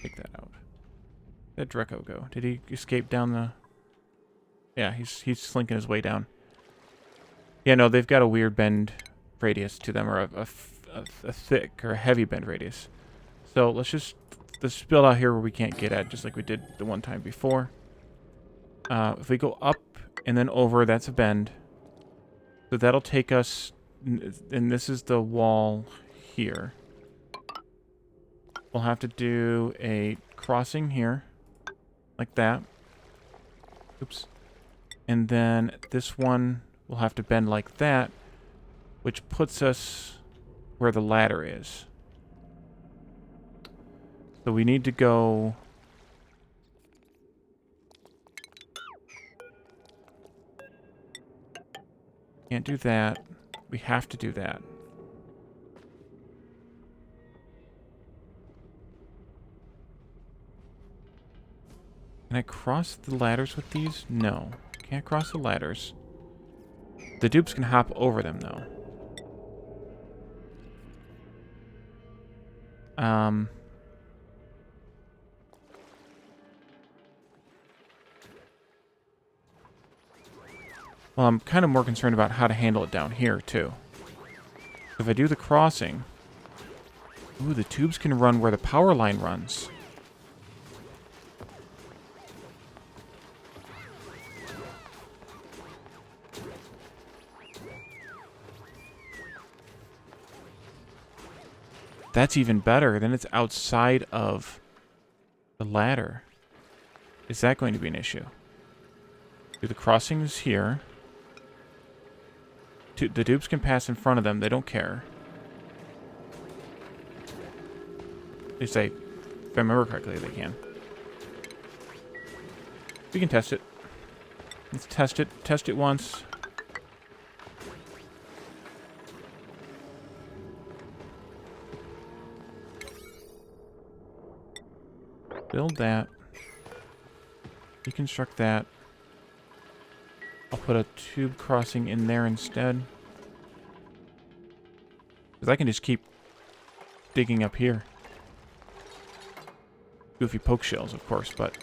A: Take that out. Where'd Draco go? Did he escape down the... Yeah, he's slinking his way down. Yeah, no, they've got a weird bend radius to them, or a thick or a heavy bend radius. So let's build out here where we can't get at, just like we did the one time before. If we go up and then over, that's a bend. So that'll take us, and this is the wall here. We'll have to do a crossing here, like that. Oops. And then this one will have to bend like that, which puts us where the ladder is. So we need to go... Can't do that. We have to do that. Can I cross the ladders with these? No. Can't cross the ladders. The dupes can hop over them, though. Well, I'm kind of more concerned about how to handle it down here, too. If I do the crossing... Ooh, the tubes can run where the power line runs. That's even better. Then it's outside of the ladder. Is that going to be an issue? Do the crossings here. The dupes can pass in front of them. They don't care. At least if I remember correctly, they can. We can test it. Let's test it. Test it once. Build that. Deconstruct that. I'll put a tube crossing in there instead. Because I can just keep digging up here. Goofy poke shells, of course, but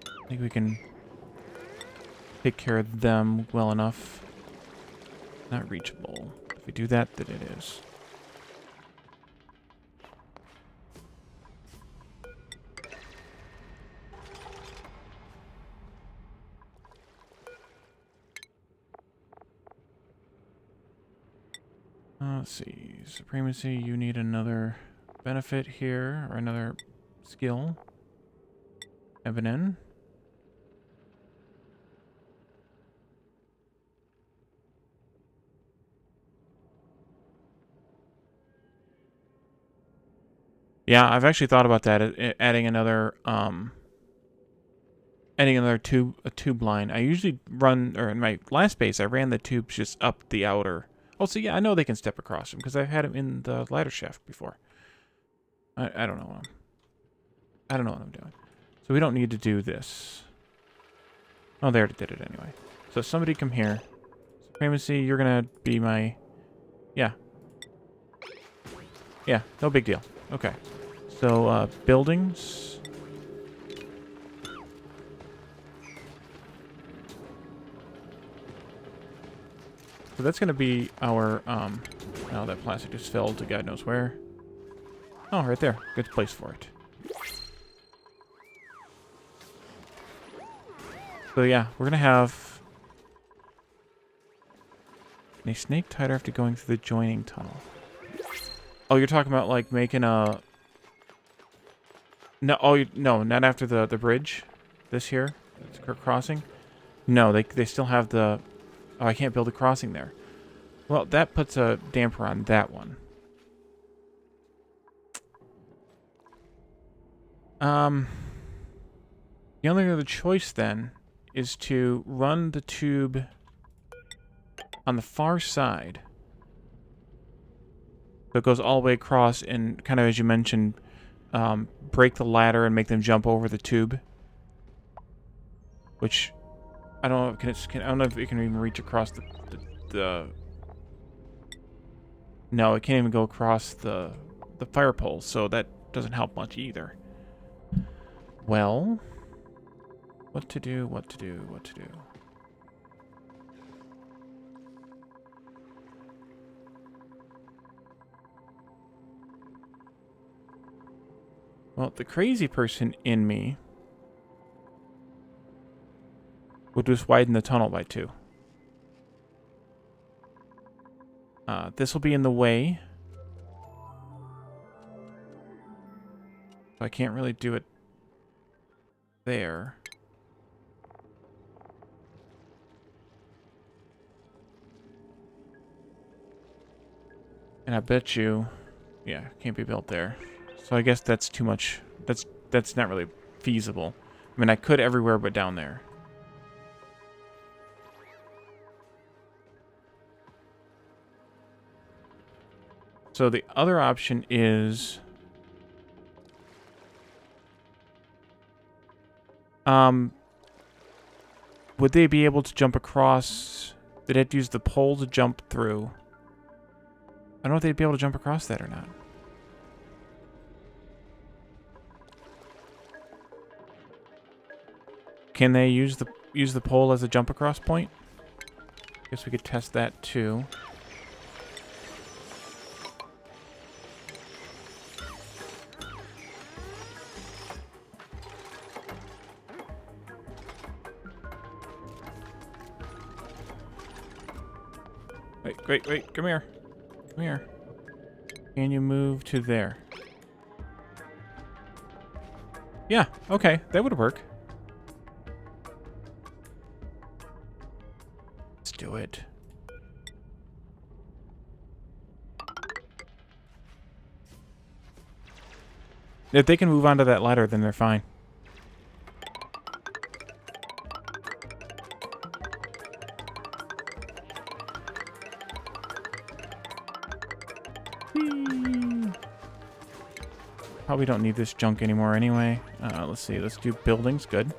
A: I think we can take care of them well enough. Not reachable. If we do that, then it is. Let's see. Supremacy, you need another benefit here, or another skill. Ebenen. Yeah, I've actually thought about that, adding another tube line. I usually run, or in my last base, I ran the tubes just up the outer. Oh, so yeah, I know they can step across them because I've had them in the ladder shaft before. I don't know. I don't know what I'm doing. So we don't need to do this. Oh, they already did it anyway. So somebody come here. Supremacy, you're gonna be my... Yeah. Yeah, no big deal. Okay. So, buildings. So that's going to be our, oh, that plastic just fell to God knows where. Oh, right there. Good place for it. So yeah, we're going to have a snake tighter after going through the joining tunnel. Oh, you're talking about, like, making a... No, oh, no, not after the bridge. This here. It's crossing. No, they still have the... Oh, I can't build a crossing there. Well, that puts a damper on that one. The only other choice then is to run the tube on the far side. So it goes all the way across and kind of, as you mentioned, break the ladder and make them jump over the tube. Which, I don't know, I don't know if it can even reach across the no, it can't even go across the fire pole, so that doesn't help much either. Well, what to do, what to do, what to do. Well, the crazy person in me would just widen the tunnel by 2. This will be in the way. So I can't really do it there. And I bet you, yeah, can't be built there. So I guess that's too much. That's not really feasible. I mean, I could everywhere but down there. So the other option is... would they be able to jump across... They'd have to use the pole to jump through. I don't know if they'd be able to jump across that or not. Can they use the pole as a jump across point? Guess we could test that too. Wait, come here. Come here. Can you move to there? Yeah, okay, that would work. Let's do it. If they can move onto that ladder, then they're fine. Probably don't need this junk anymore anyway. Let's see. Let's do buildings. Good.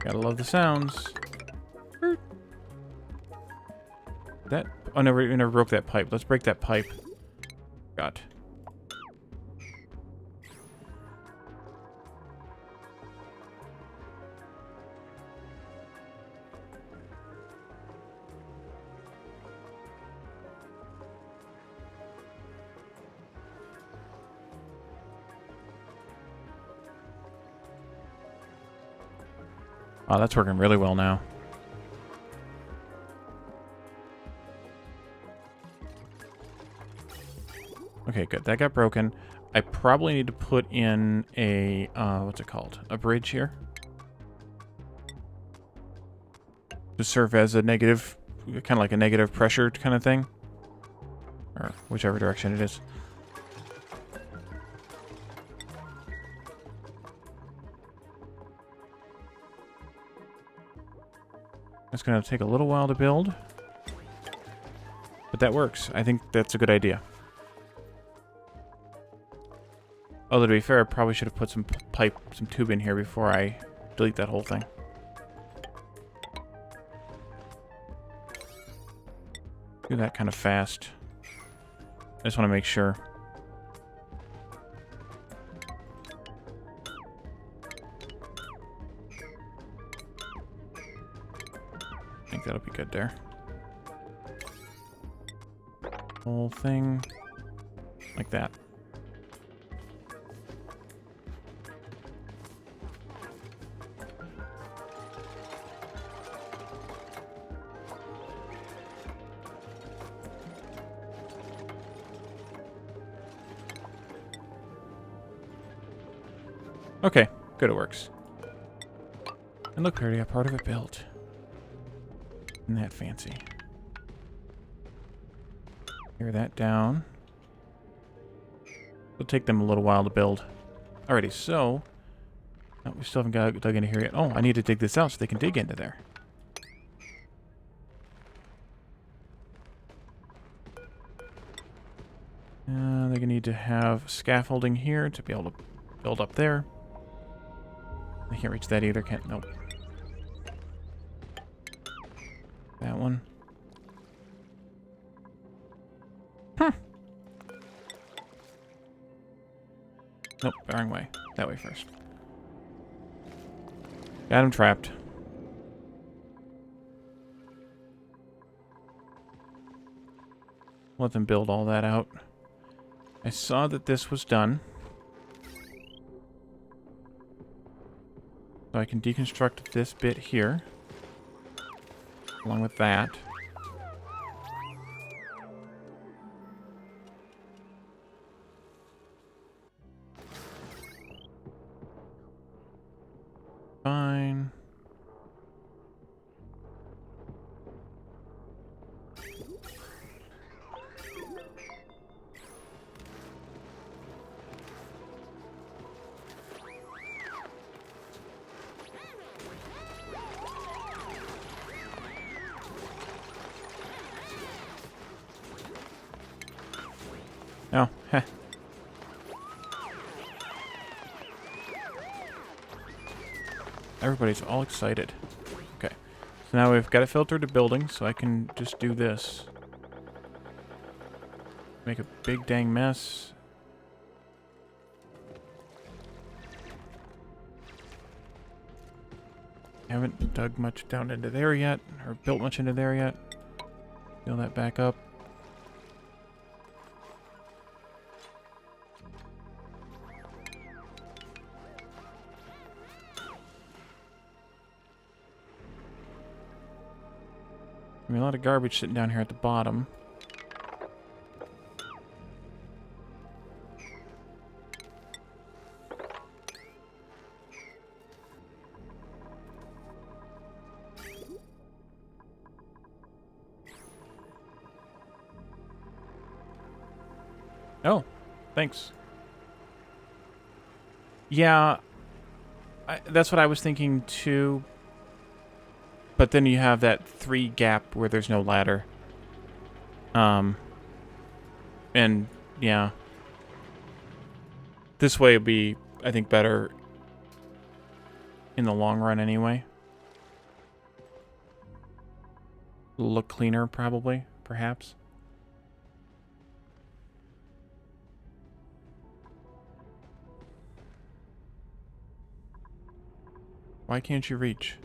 A: Gotta love the sounds. That... Oh, no, we never broke that pipe. Let's break that pipe. God. Oh, that's working really well now. Okay, good. That got broken. I probably need to put in a, what's it called? A bridge here. To serve as a negative, kind of like a negative pressure kind of thing. Or whichever direction it is. It's going to take a little while to build. But that works. I think that's a good idea. Although, to be fair, I probably should have put some tube in here before I delete that whole thing. Do that kind of fast. I just want to make sure. I think that'll be good there. Whole thing like that. Okay, good, it works. And look, we already have part of it built. Isn't that fancy? Tear that down. It'll take them a little while to build. Alrighty, so... Oh, we still haven't got dug into here yet. Oh, I need to dig this out so they can dig into there. They're going to need to have scaffolding here to be able to build up there. I can't reach that either, can't... Nope. That one. Huh. Nope, wrong way. That way first. Got him trapped. Let them build all that out. I saw that this was done. So I can deconstruct this bit here. Along with that. Fine. Oh, heh. Everybody's all excited. Okay. So now we've got a filter to building, so I can just do this. Make a big dang mess. Haven't dug much down into there yet, or built much into there yet. Fill that back up. I mean, a lot of garbage sitting down here at the bottom. Oh, thanks. Yeah, that's what I was thinking too. But then you have that 3 gap where there's no ladder. And, yeah. This way would be, I think, better in the long run anyway. Look cleaner, probably, perhaps. Why can't you reach?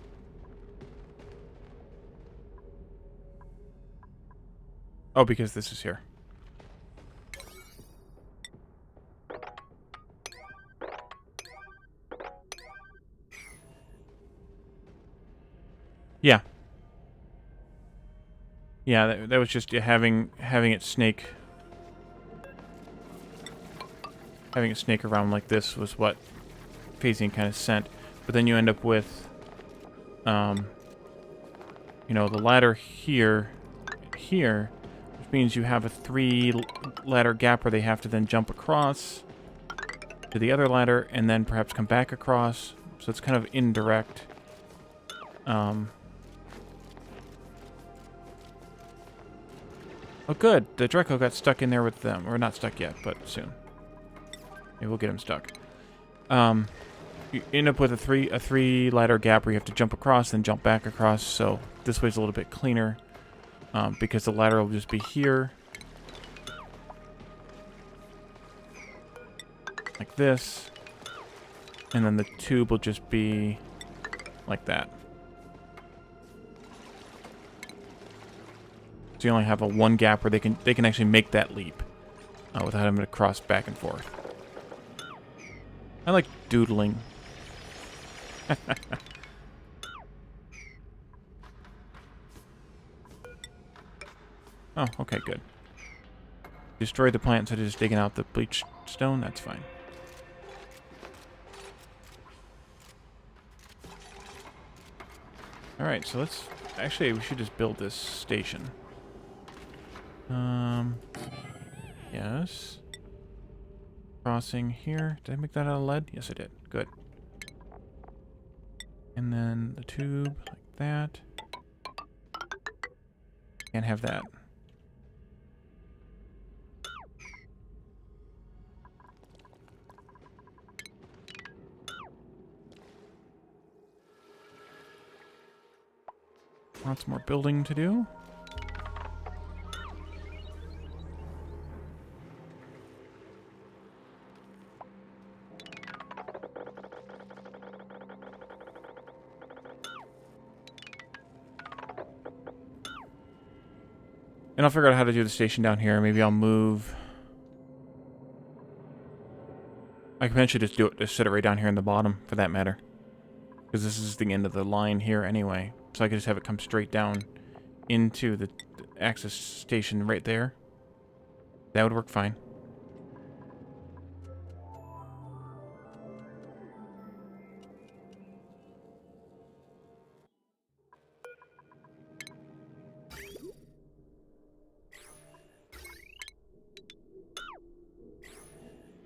A: Oh, because this is here. Yeah. Yeah, that was just having it snake. Having it snake around like this was what phasing kind of sent. But then you end up with, you know, the ladder here, which means you have a 3 ladder gap where they have to then jump across to the other ladder and then perhaps come back across. So it's kind of indirect. Oh, good. The Draco got stuck in there with them. Or not stuck yet, but soon. Maybe we'll get him stuck. You end up with a 3 ladder gap where you have to jump across, then jump back across. So this way's a little bit cleaner. Because the ladder will just be here. Like this. And then the tube will just be like that. So you only have a 1 gap where they can actually make that leap without having to cross back and forth. I like doodling. Oh, okay, good. Destroy the plant instead of just digging out the bleached stone. That's fine. Alright, so let's... Actually, we should just build this station. Yes. Crossing here. Did I make that out of lead? Yes, I did. Good. And then the tube, like that. Can't have that. Lots more building to do. And I'll figure out how to do the station down here. Maybe I'll move... I can eventually just do it, just set it right down here in the bottom, for that matter. Because this is the end of the line here anyway. So I could just have it come straight down into the access station right there. That would work fine.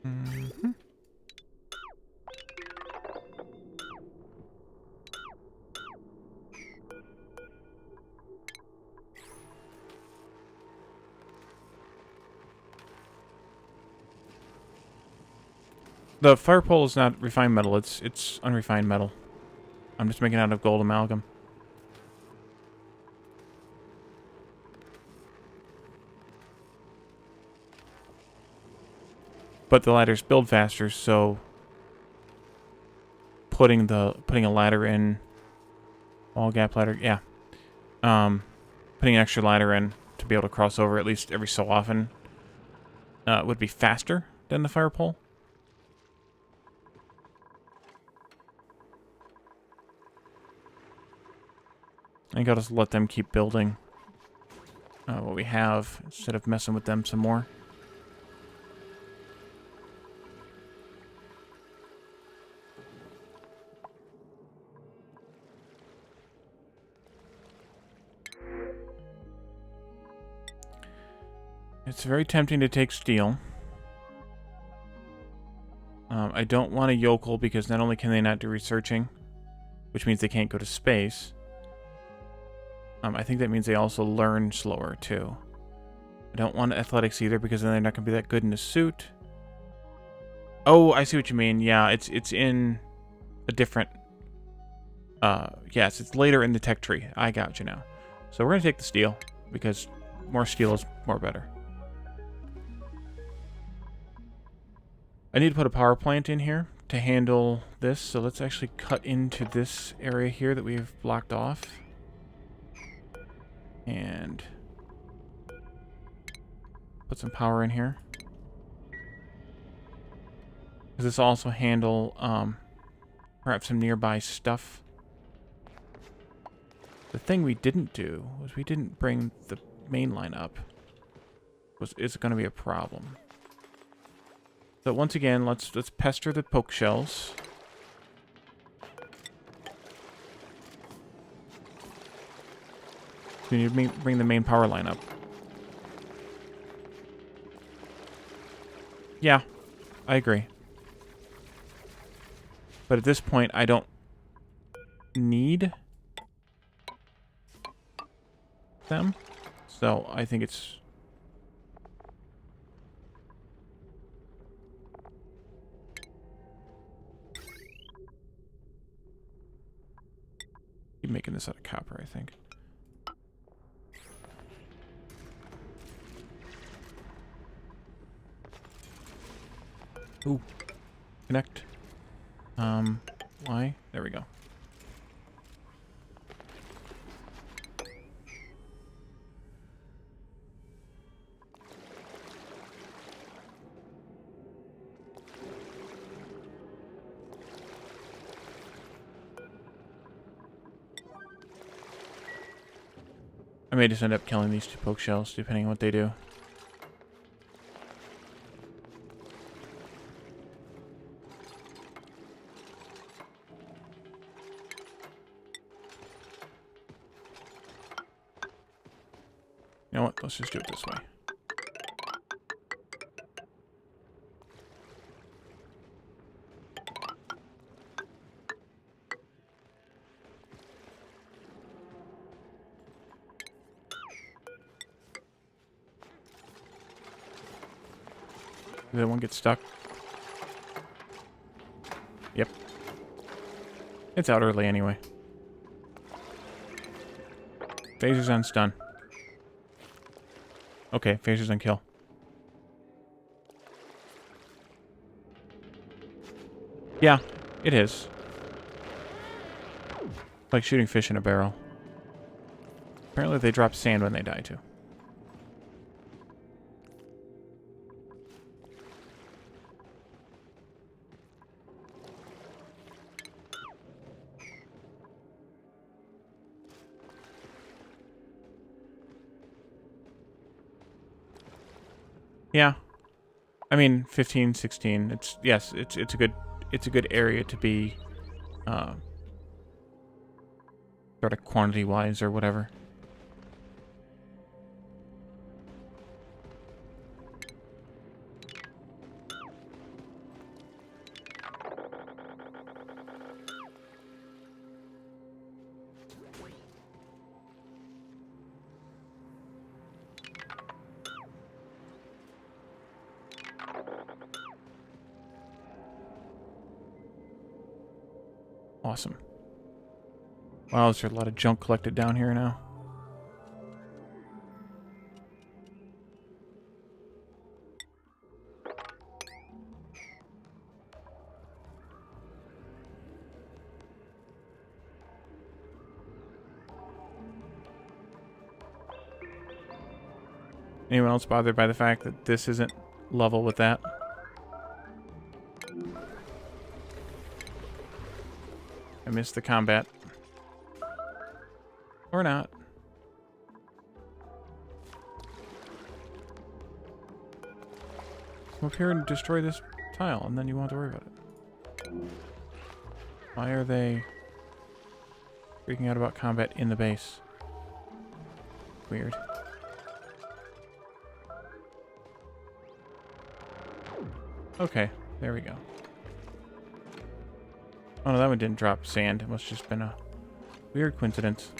A: Mm-hmm. The fire pole is not refined metal, it's unrefined metal. I'm just making it out of gold amalgam. But the ladders build faster, so putting a ladder in, wall gap ladder, yeah. Putting an extra ladder in to be able to cross over at least every so often would be faster than the fire pole. I think I'll just let them keep building what we have instead of messing with them some more. It's very tempting to take steel. I don't want a yokel because not only can they not do researching, which means they can't go to space, I think that means they also learn slower too. I don't want athletics either because then they're not going to be that good in a suit. Oh, I see what you mean. Yeah, it's in a different... yes, it's later in the tech tree. I got you now. So we're going to take the steel because more steel is more better. I need to put a power plant in here to handle this, so let's actually cut into this area here that we've blocked off. And put some power in here. Does this also handle perhaps some nearby stuff? The thing we didn't do was we didn't bring the main line up. Is it going to be a problem? So once again, let's pester the poke shells. We need to bring the main power line up. Yeah, I agree. But at this point, I don't need them. So I think it's... keep making this out of copper, I think. Ooh. Connect. Why? There we go. I may just end up killing these two poke shells, depending on what they do. You know what? Let's just do it this way. Did that one get stuck? Yep. It's out early anyway. Phaser's on stun. Okay, phaser's on kill. Yeah, it is. Like shooting fish in a barrel. Apparently they drop sand when they die too. Yeah. I mean 15, 16. It's a good area to be sort of quantity wise or whatever. Awesome. Wow, there's a lot of junk collected down here now. Anyone else bothered by the fact that this isn't level with that? I missed the combat. Or not. Come up here and destroy this tile, and then you won't have to worry about it. Why are they freaking out about combat in the base? Weird. Okay, there we go. Oh no, that one didn't drop sand. It must have just been a weird coincidence.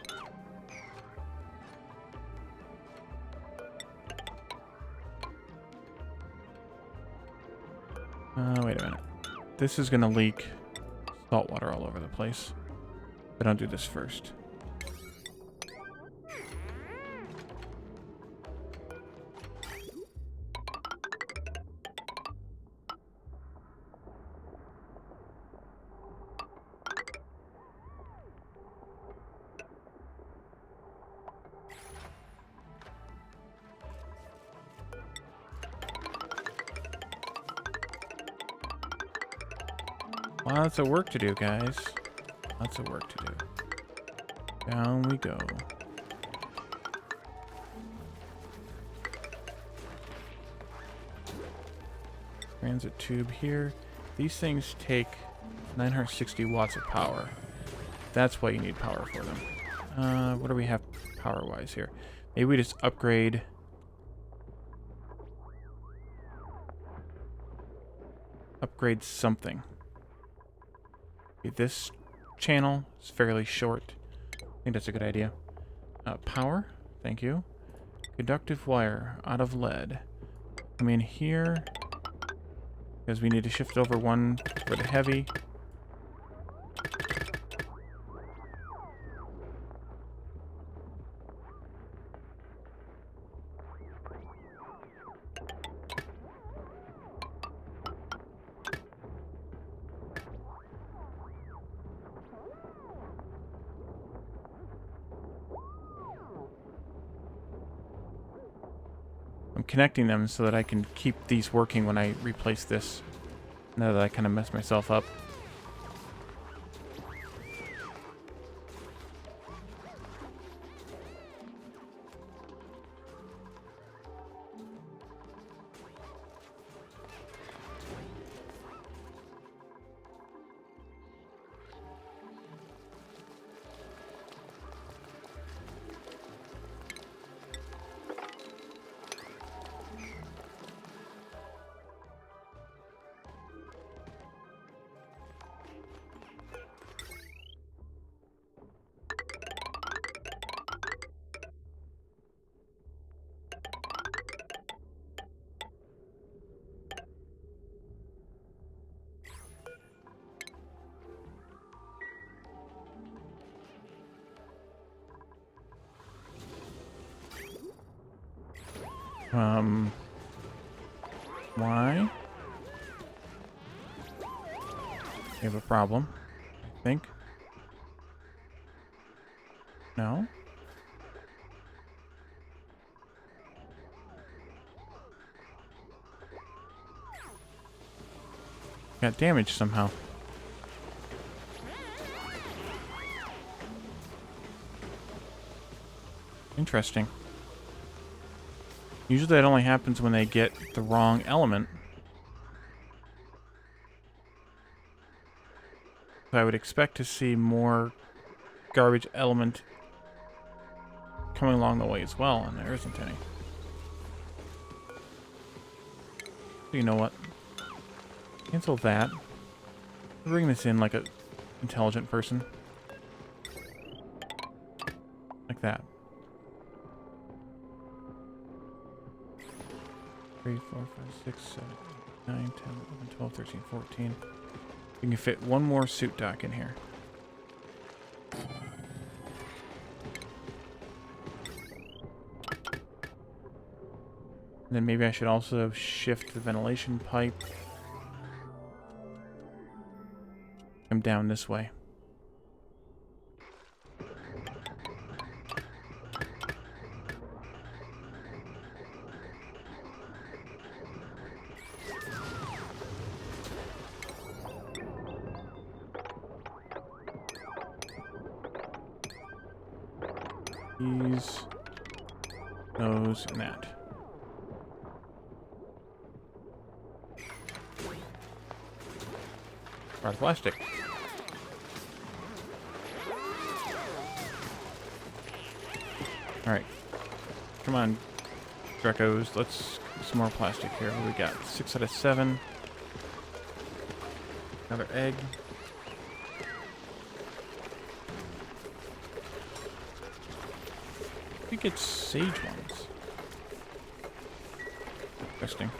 A: Wait a minute. This is gonna leak salt water all over the place. But I'll do this first. Lots of work to do, guys. Lots of work to do. Down we go. Transit tube here. These things take 960 watts of power. That's why you need power for them. What do we have power-wise here? Maybe we just upgrade... Upgrade something. This channel is fairly short. I think that's a good idea. Power, thank you. Conductive wire, out of lead. Come in here, because we need to shift over one for the heavy. I'm connecting them so that I can keep these working when I replace this. Now that I kind of messed myself up. Why? We have a problem, I think. No? Got damaged somehow. Interesting. Usually that only happens when they get the wrong element. So I would expect to see more garbage element coming along the way as well, and there isn't any. So you know what? Cancel that. Bring this in like a intelligent person. Like that. 3, 4, 5, 6, 7, 8, 9, 10, 11, 12, 13, 14. We can fit one more suit dock in here. And then maybe I should also shift the ventilation pipe. Come down this way. These, those, and that. Part of plastic. Alright. Come on, Drecos. Let's get some more plastic here. What do we got? 6 out of 7. Another egg. I think it's sage ones. Interesting.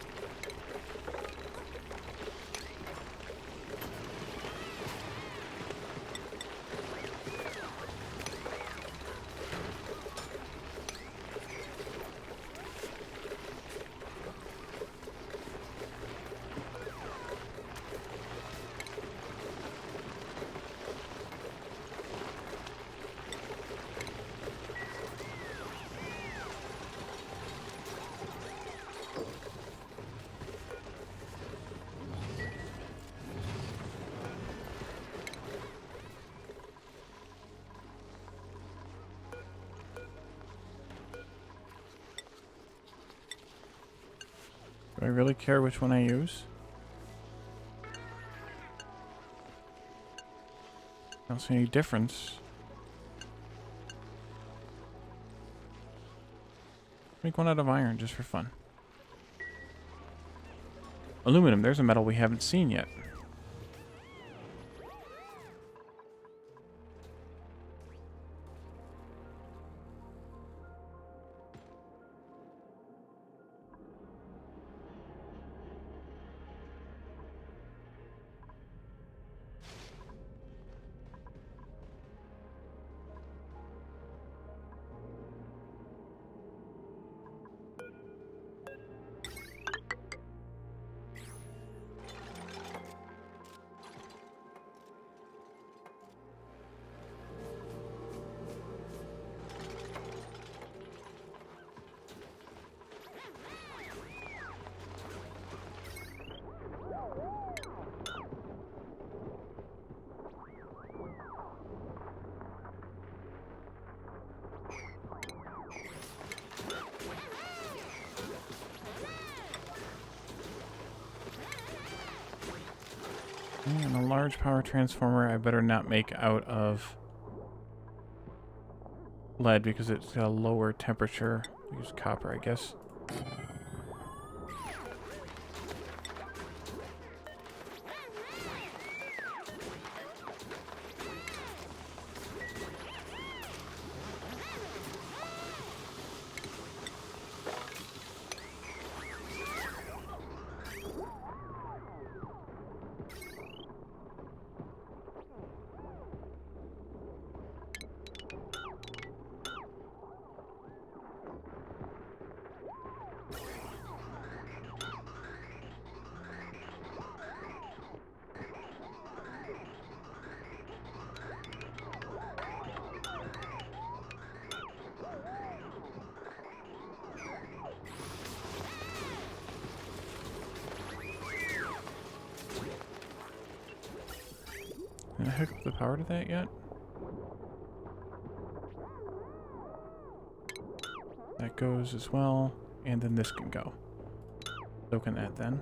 A: Do I really care which one I use? I don't see any difference. Make one out of iron just for fun. Aluminum, there's a metal we haven't seen yet. And a large power transformer I better not make out of lead because it's got a lower temperature. Use copper, I guess. hook up the power to that yet? That goes as well, and then this can go. So can that then.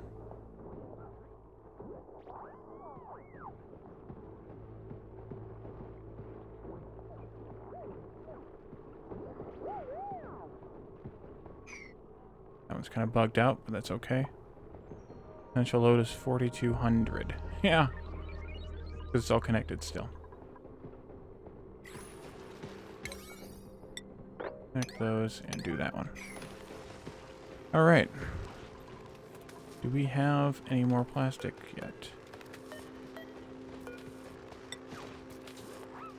A: That one's kind of bugged out, but that's okay. Potential load is 4,200. Yeah. Because it's all connected still. Connect those and do that one. Alright. Do we have any more plastic yet?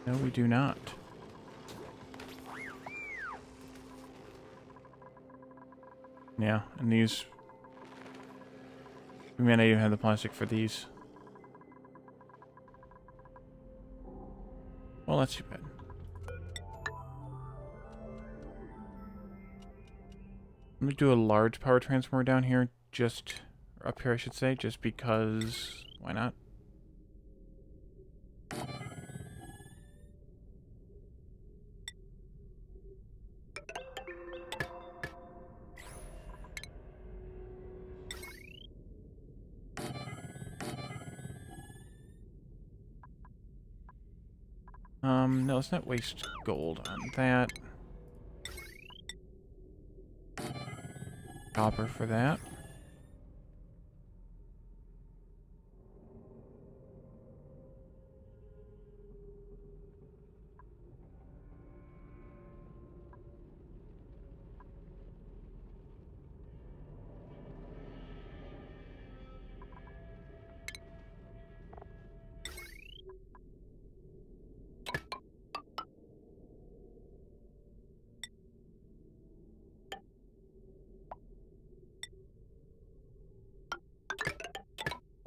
A: No, we do not. Yeah, and these... We may not even have the plastic for these. Well, that's too bad. I'm gonna do a large power transformer down here, just... or up here, I should say, just because... Why not? No, let's not waste gold on that. Copper for that.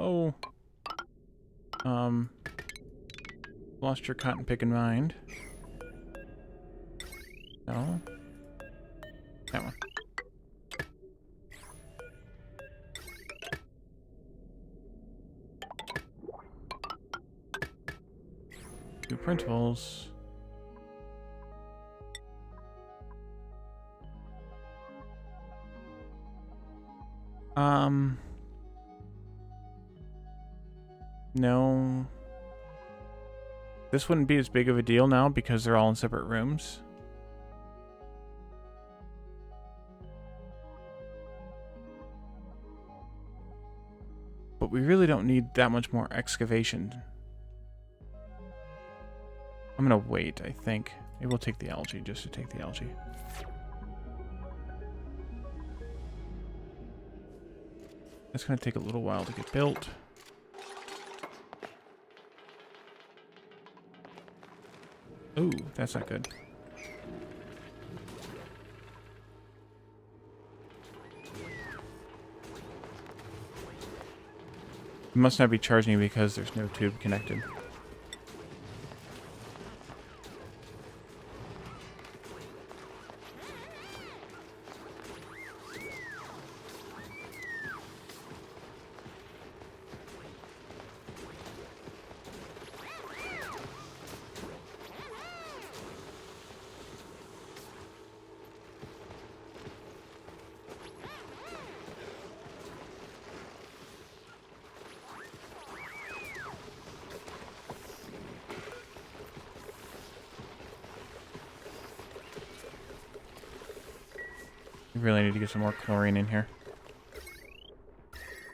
A: Oh. Lost your cotton picking mind. No. That one. Two printables. No. This wouldn't be as big of a deal now because they're all in separate rooms. But we really don't need that much more excavation. I'm gonna wait, I think. Maybe we'll take the algae just to take the algae. That's gonna take a little while to get built. Ooh, that's not good. It must not be charging because there's no tube connected. We really need to get some more chlorine in here.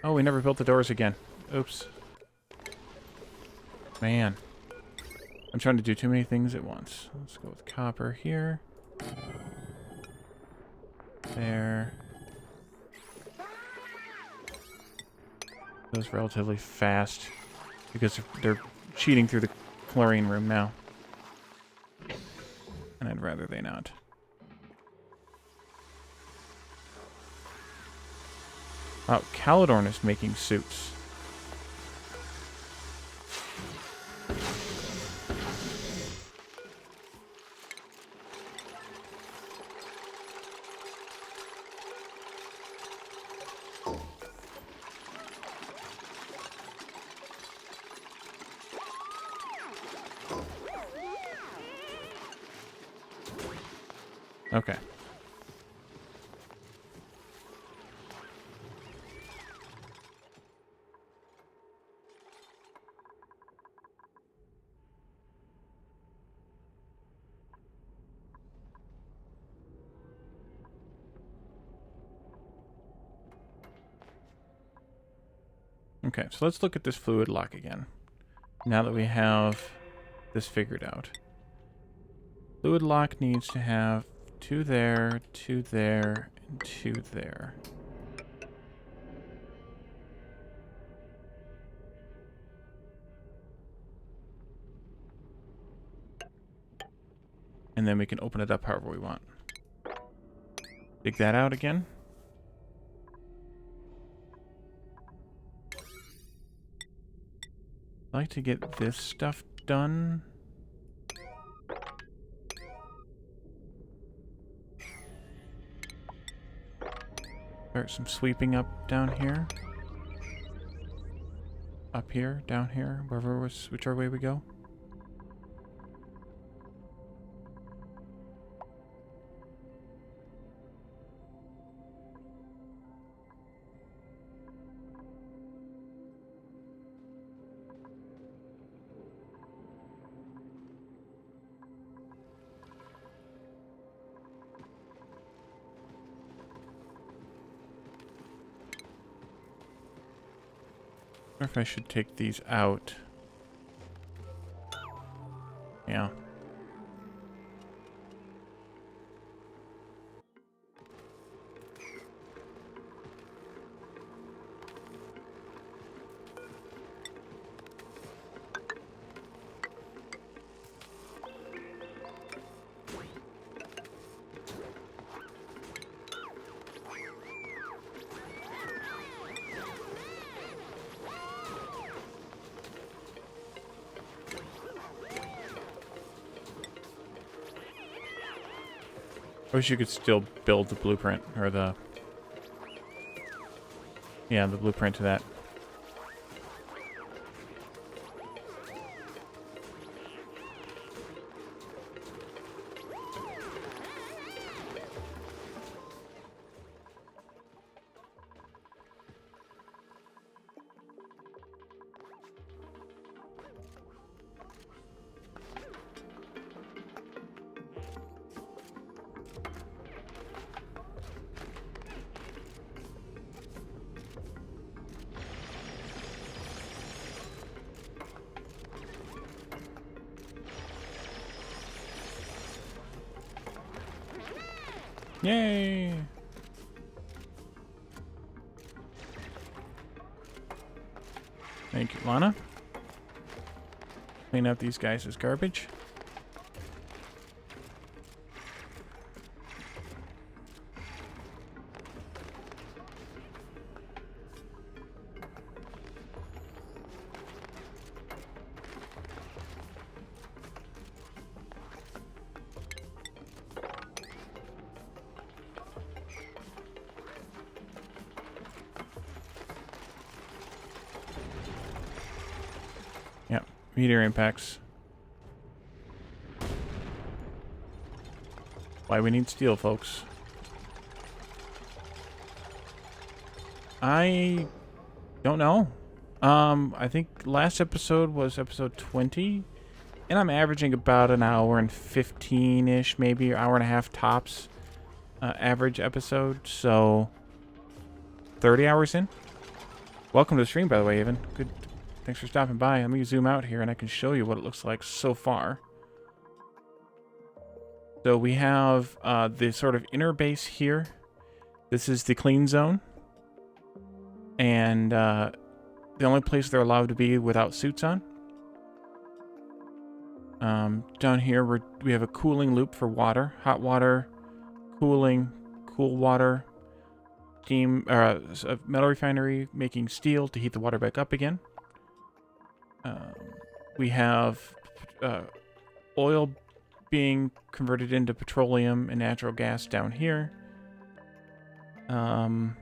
A: Oh, we never built the doors again. Oops. Man. I'm trying to do too many things at once. Let's go with copper here. There. Goes relatively fast because they're cheating through the chlorine room now. And I'd rather they not. Oh, Calidorn is making suits. Okay. Okay, so let's look at this fluid lock again. Now that we have this figured out. Fluid lock needs to have 2 there, 2 there, and 2 there. And then we can open it up however we want. Dig that out again. I'd like to get this stuff done. Start some sweeping up down here. Up here, down here, whichever way we go. I wonder if I should take these out. Yeah. I wish you could still build the blueprint, or the... Yeah, the blueprint to that. Yay! Thank you, Lana. Clean out these guys as garbage. Meteor impacts. Why we need steel, folks. I don't know. I think last episode was episode 20, and I'm averaging about an hour and 15-ish, maybe an hour and a half tops, average episode. So 30 hours in. Welcome to the stream, by the way, Evan. Good. Thanks for stopping by. Let me zoom out here and I can show you what it looks like so far. So we have the sort of inner base here. This is the clean zone. And the only place they're allowed to be without suits on. Down here we have a cooling loop for water. Hot water, cooling, cool water. Steam, a metal refinery making steel to heat the water back up again. We have oil being converted into petroleum and natural gas down here. And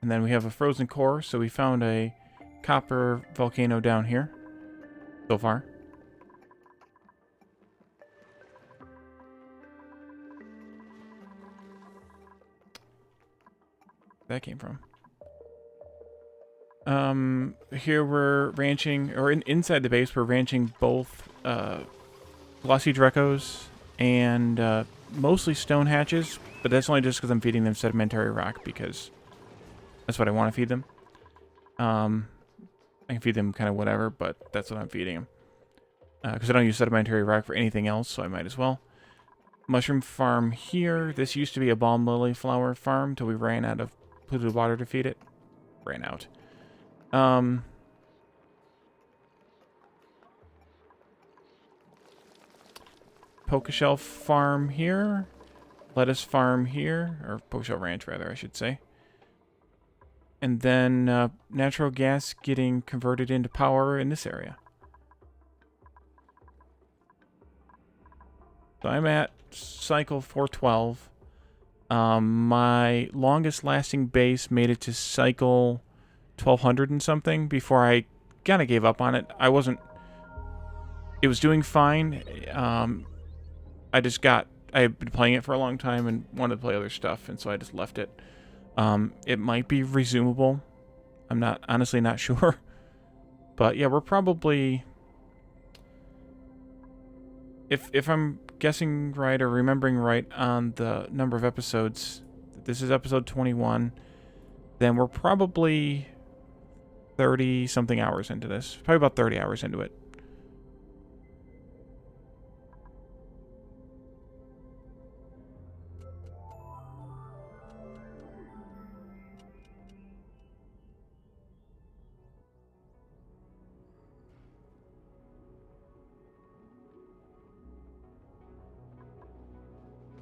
A: then we have a frozen core, so we found a copper volcano down here so far. that came from. Here we're ranching, or inside the base, we're ranching both glossy Drekos and mostly stone hatches, but that's only just because I'm feeding them sedimentary rock, because that's what I want to feed them. I can feed them kind of whatever, but that's what I'm feeding them. Because I don't use sedimentary rock for anything else, so I might as well. Mushroom farm here. This used to be a balm lily flower farm till we ran out of polluted water to feed it. Ran out. Pokeshell farm here. Lettuce farm here. Or Pokeshell ranch, rather, I should say. And then natural gas getting converted into power in this area. So I'm at cycle 412. My longest lasting base made it to cycle 1200 and something before I kind of gave up on it. It was doing fine. I had been playing it for a long time and wanted to play other stuff, and so I just left it. It might be resumable. I'm honestly not sure. But yeah, we're probably, if I'm guessing right or remembering right on the number of episodes, this is episode 21, then we're probably 30 something hours into this. Probably about 30 hours into it.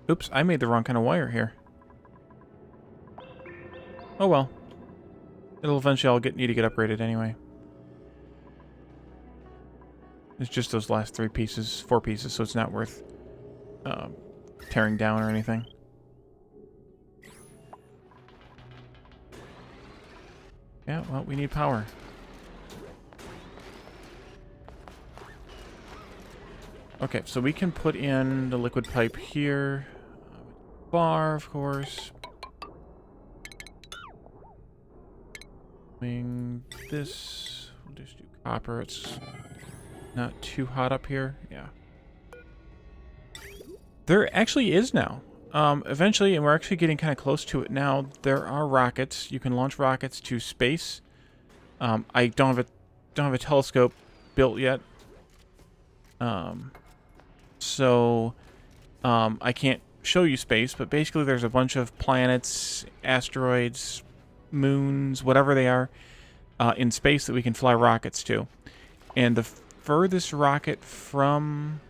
A: Oops, I made the wrong kind of wire here. Oh well. It'll eventually need to get upgraded anyway. It's just those last 4 pieces, so it's not worth tearing down or anything. Yeah, well, we need power. Okay, so we can put in the liquid pipe here. Bar, of course. This, we'll just do copper. It's not too hot up here. Yeah. There actually is now. Eventually, and we're actually getting kind of close to it now, there are rockets. You can launch rockets to space. I don't have a telescope built yet. So I can't show you space, but basically there's a bunch of planets, asteroids, moons, whatever they are, in space that we can fly rockets to. And the furthest rocket from...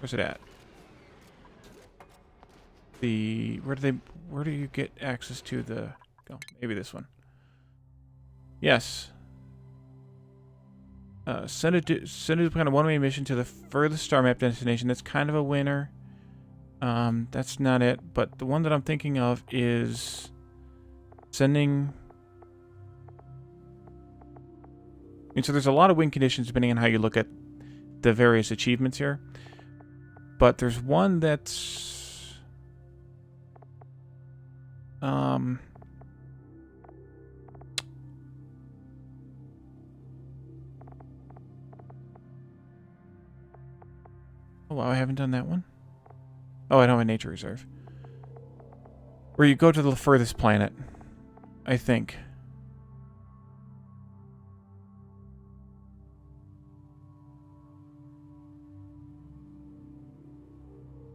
A: Where's it at? Where do you get access to the... Oh, maybe this one. Yes. Send a kind of one-way mission to the furthest star map destination. That's kind of a winner. That's not it. But the one that I'm thinking of is sending... And so there's a lot of win conditions depending on how you look at the various achievements here. But there's one that's... Oh, wow, I haven't done that one. Oh, I don't have a nature reserve. Where you go to the furthest planet, I think.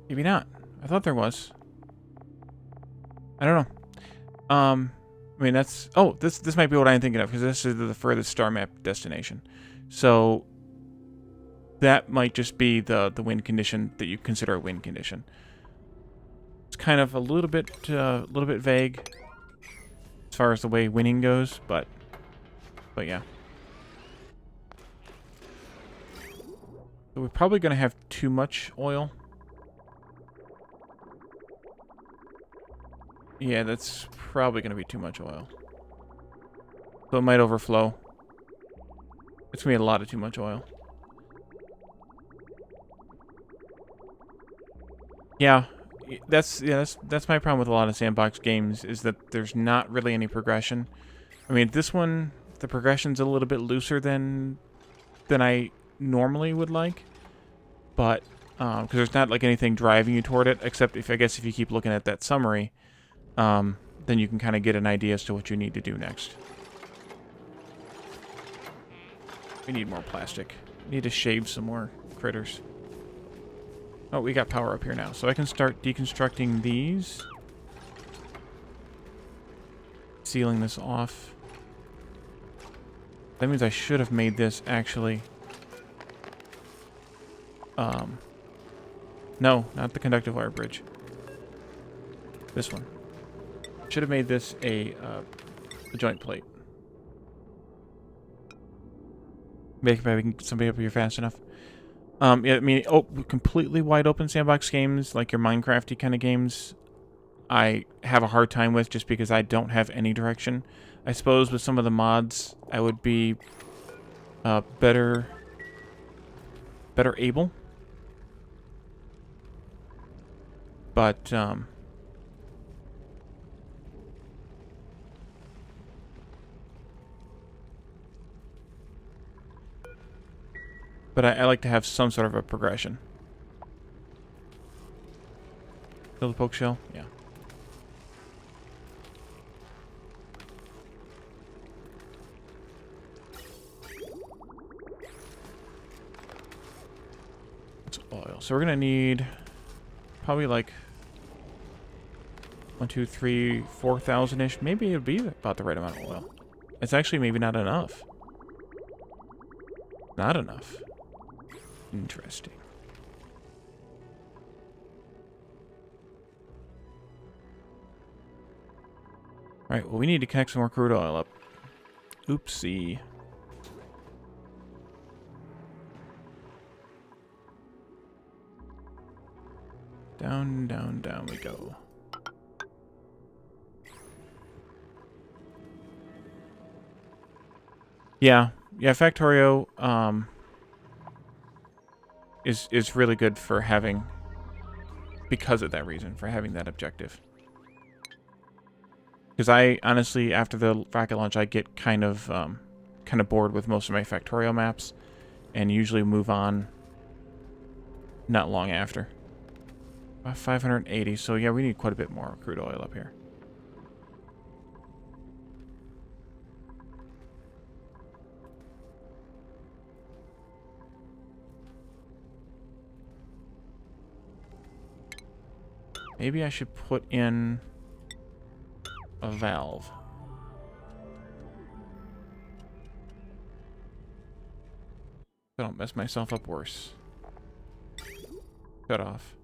A: Maybe not. I thought there was. I don't know. I mean, that's... Oh, this might be what I'm thinking of, because this is the furthest star map destination. So... that might just be the win condition that you consider a win condition. It's kind of a little bit vague as far as the way winning goes, but yeah. So we're probably going to have too much oil. Yeah, that's probably going to be too much oil. So it might overflow. It's going to be a lot of too much oil. Yeah, that's my problem with a lot of sandbox games, is that there's not really any progression. I mean, this one, the progression's a little bit looser than I normally would like, but because there's not like anything driving you toward it, except if you keep looking at that summary, then you can kind of get an idea as to what you need to do next. We need more plastic. We need to shave some more critters. Oh, we got power up here now, so I can start deconstructing these. Sealing this off. That means I should have made this actually... No, not the conductive wire bridge. This one. Should have made this a joint plate. Maybe I can get somebody up here fast enough. Yeah, I mean, completely wide open sandbox games, like your Minecrafty kind of games, I have a hard time with just because I don't have any direction. I suppose with some of the mods, I would be better able. But I like to have some sort of a progression. Kill the poke shell? Yeah. It's oil. So we're gonna need probably like 1, 2, 3, 4,000-ish. Maybe it'd be about the right amount of oil. It's actually maybe not enough. Not enough. Interesting. Alright, well, we need to connect some more crude oil up. Oopsie. Down, down, down we go. Yeah, Factorio, is really good for having, because of that reason, for having that objective. Because I honestly, after the rocket launch, I get kind of bored with most of my Factorio maps, and usually move on not long after. 580, so yeah, we need quite a bit more crude oil up here. Maybe I should put in a valve. I don't mess myself up worse. Shut off.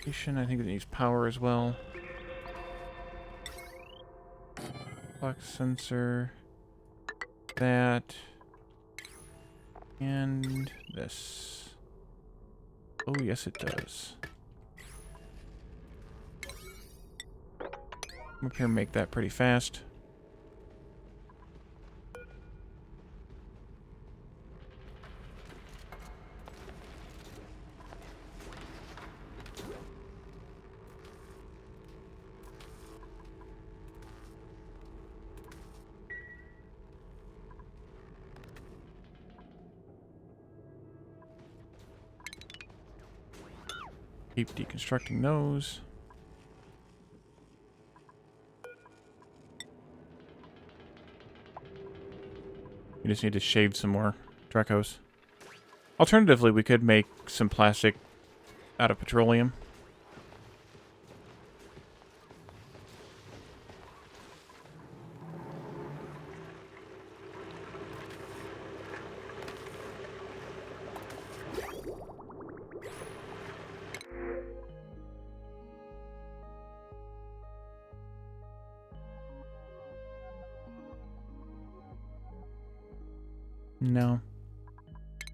A: I think it needs power as well. Flux sensor. That. And this. Oh, yes, it does. Come up here and make that pretty fast. Keep deconstructing those. We just need to shave some more Drecos. Alternatively, we could make some plastic out of petroleum. No.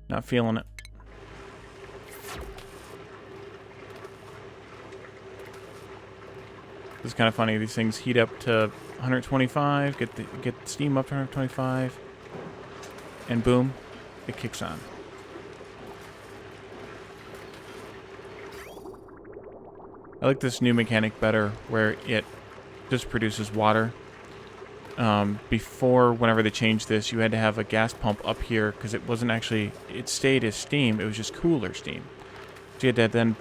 A: Not feeling it. It's kind of funny. These things heat up to 125, get the steam up to 125, and boom, it kicks on. I like this new mechanic better, where it just produces water. Before, whenever they changed this, you had to have a gas pump up here, because it wasn't actually, it stayed as steam, it was just cooler steam. So you had to then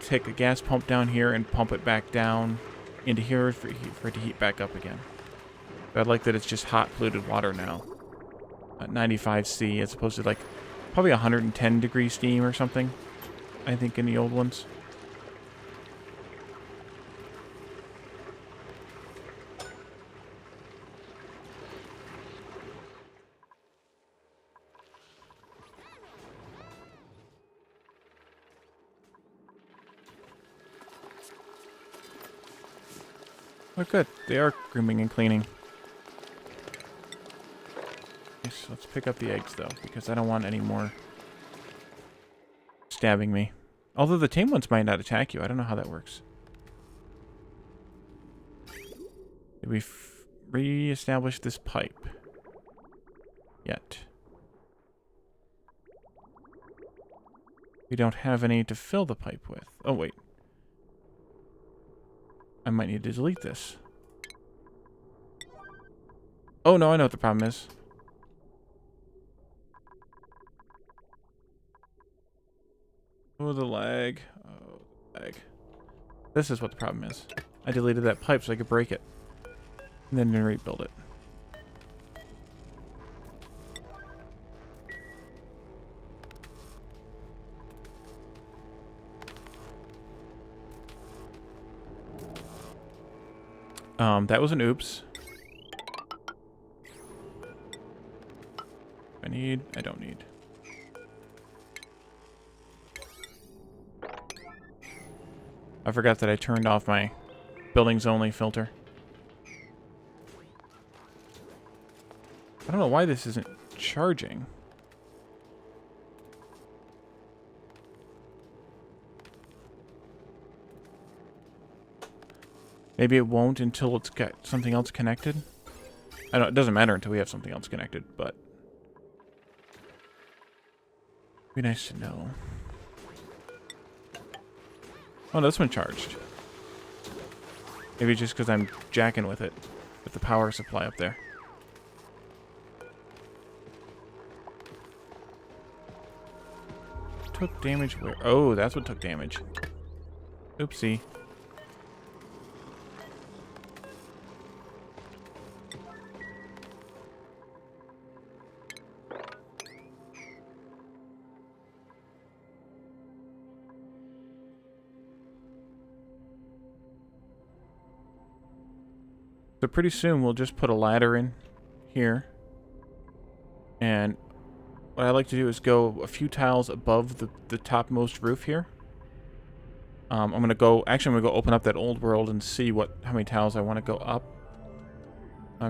A: take a gas pump down here and pump it back down into here for it to heat back up again. But I like that it's just hot polluted water now. At 95C as opposed to like probably 110 degree steam or something, I think, in the old ones. Oh, good. They are grooming and cleaning. Yes, let's pick up the eggs, though, because I don't want any more stabbing me. Although the tame ones might not attack you. I don't know how that works. Did we re-establish this pipe? Yet. We don't have any to fill the pipe with. Oh, wait. I might need to delete this. Oh, no, I know what the problem is. Oh, the lag. Oh, lag. This is what the problem is. I deleted that pipe so I could break it. And then rebuild it. That was an oops. I need? I don't need. I forgot that I turned off my buildings only filter. I don't know why this isn't charging. Maybe it won't until it's got something else connected. I don't. It doesn't matter until we have something else connected, but it'd be nice to know. Oh, this one charged. Maybe just because I'm jacking with it, with the power supply up there. Took damage where? Oh, that's what took damage. Oopsie. So pretty soon we'll just put a ladder in here. And what I like to do is go a few tiles above the topmost roof here. I'm going to go open up that old world and see how many tiles I want to go up.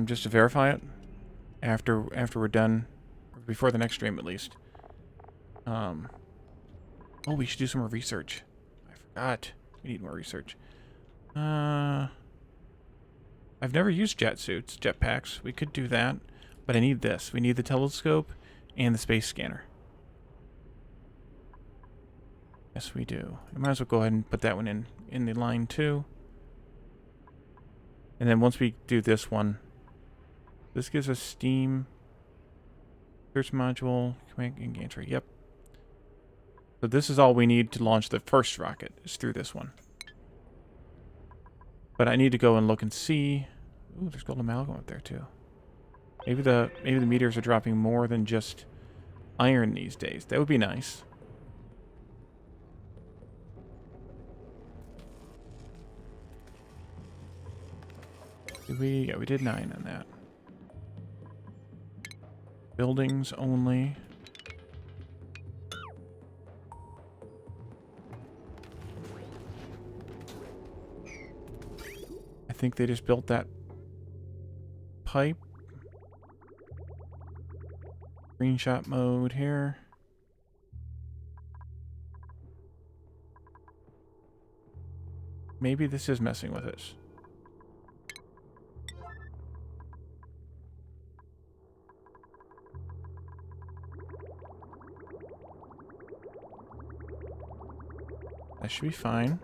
A: Just to verify it. After we're done. Before the next stream, at least. Oh, we should do some more research. I forgot. We need more research. I've never used jetpacks. We could do that. But I need this. We need the telescope and the space scanner. Yes, we do. I might as well go ahead and put that one in the line too. And then once we do this one, this gives us steam, search module, command and gantry. Yep. So this is all we need to launch the first rocket, is through this one. But I need to go and look and see. Ooh, there's gold amalgam up there too. Maybe the meteors are dropping more than just iron these days. That would be nice. Yeah, we did 9 on that. Buildings only. I think they just built that pipe. Screenshot mode here. Maybe this is messing with us. That should be fine.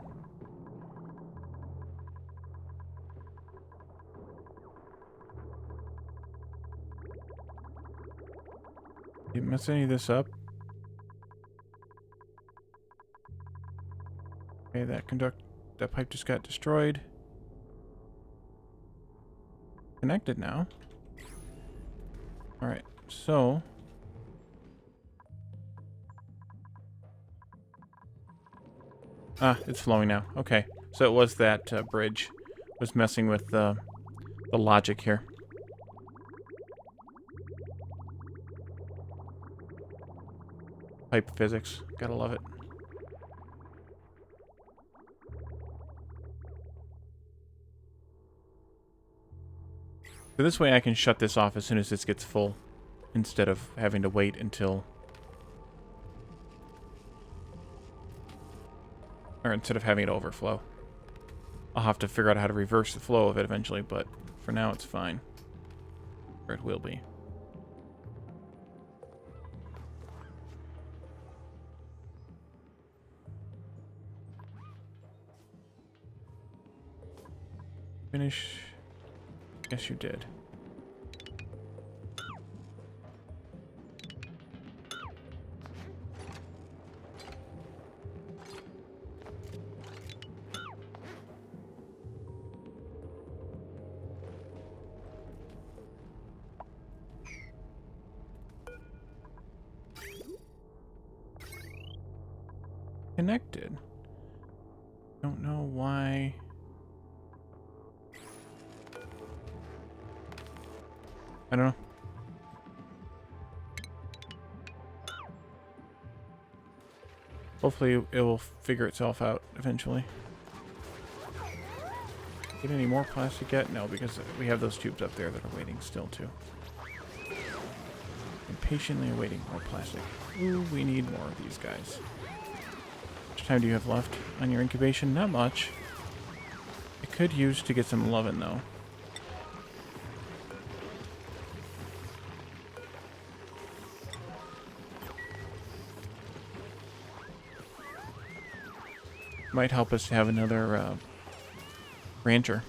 A: mess any of this up. Okay, that pipe just got destroyed. Connected now. Alright, so... Ah, it's flowing now. Okay, so it was that bridge was messing with the logic here. Pipe physics. Gotta love it. So this way I can shut this off as soon as this gets full, instead of having to wait until... Or instead of having it overflow. I'll have to figure out how to reverse the flow of it eventually, but for now it's fine. Or it will be. Finish. Yes, you did. Connected. Don't know why. I don't know. Hopefully it will figure itself out eventually. Get any more plastic yet? No, because we have those tubes up there that are waiting still too. Impatiently awaiting more plastic. Ooh, we need more of these guys. How much time do you have left on your incubation? Not much. I could use to get some lovin' though. Might help us to have another rancher.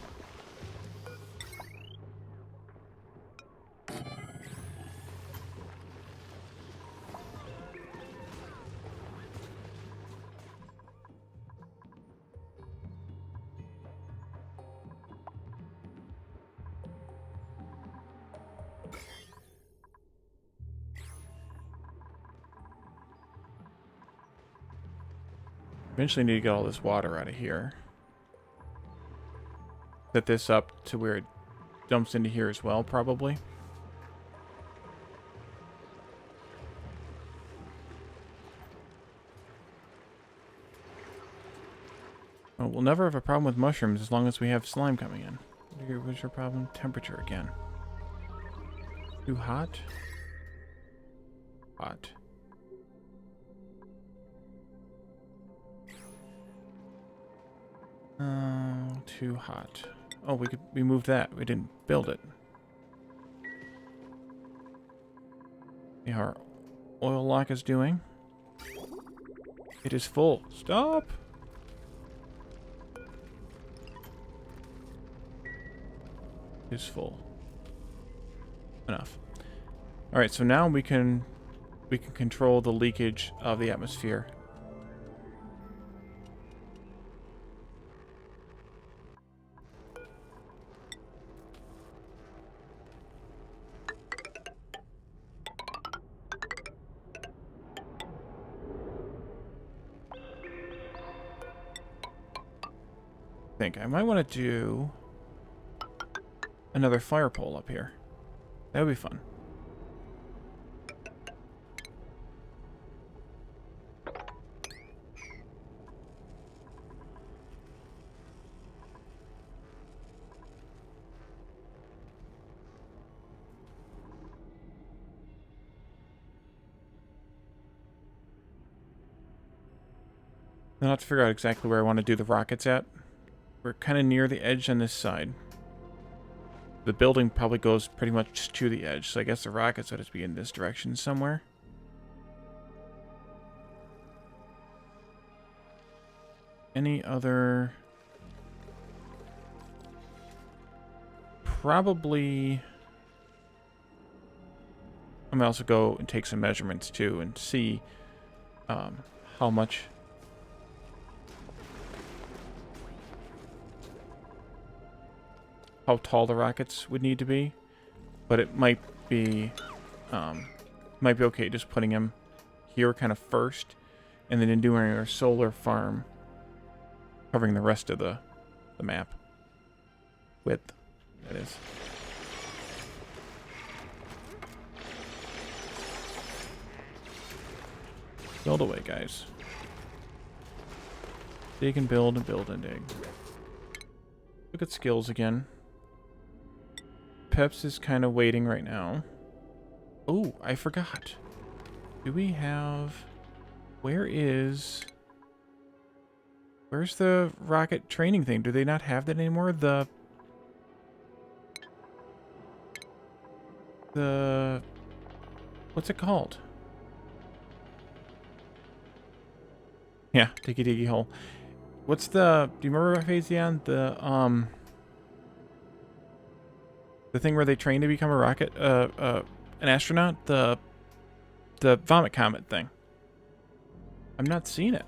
A: Eventually need to get all this water out of here. Set this up to where it dumps into here as well, probably. Well, we'll never have a problem with mushrooms as long as we have slime coming in. What's your problem? Temperature again. Too hot? Hot. Too hot. Oh, we moved that. We didn't build it. See how our oil lock is doing. It is full. Stop! It is full. Enough. Alright, so now we can control the leakage of the atmosphere. I might want to do another fire pole up here. That would be fun. I'll have to figure out exactly where I want to do the rockets at. We're kind of near the edge on this side. The building probably goes pretty much to the edge, so I guess the rockets ought to be in this direction somewhere. Any other... Probably... I'm gonna also go and take some measurements too and see how much. How tall the rockets would need to be, but it might be okay just putting them here kind of first, and then in doing our solar farm, covering the rest of the map. Width, that is. Build away, guys. Dig and build and build and dig. Look at skills again. Peps is kind of waiting right now. Oh, I forgot. Do we have... Where's the rocket training thing? Do they not have that anymore? The what's it called? Yeah, diggy diggy hole. What's the... Do you remember, Phazion? The thing where they train to become a rocket, an astronaut? The vomit comet thing. I'm not seeing it.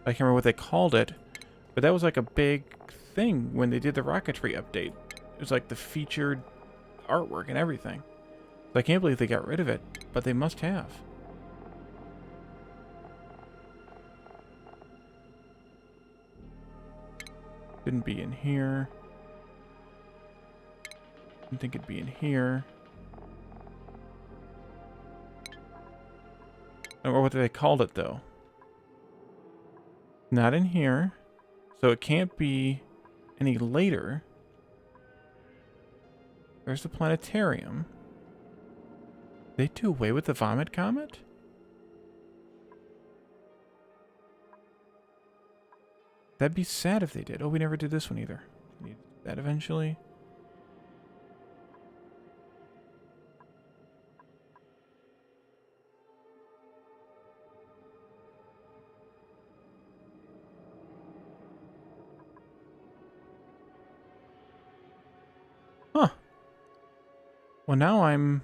A: I can't remember what they called it, but that was like a big thing when they did the rocketry update. It was like the featured artwork and everything. So I can't believe they got rid of it, but they must have. Didn't be in here. Didn't think it'd be in here. I don't know what they called it, though. Not in here. So it can't be any later. There's the planetarium. They do away with the vomit comet? That'd be sad if they did. Oh, we never did this one either. Need that eventually. Huh. Well, now I'm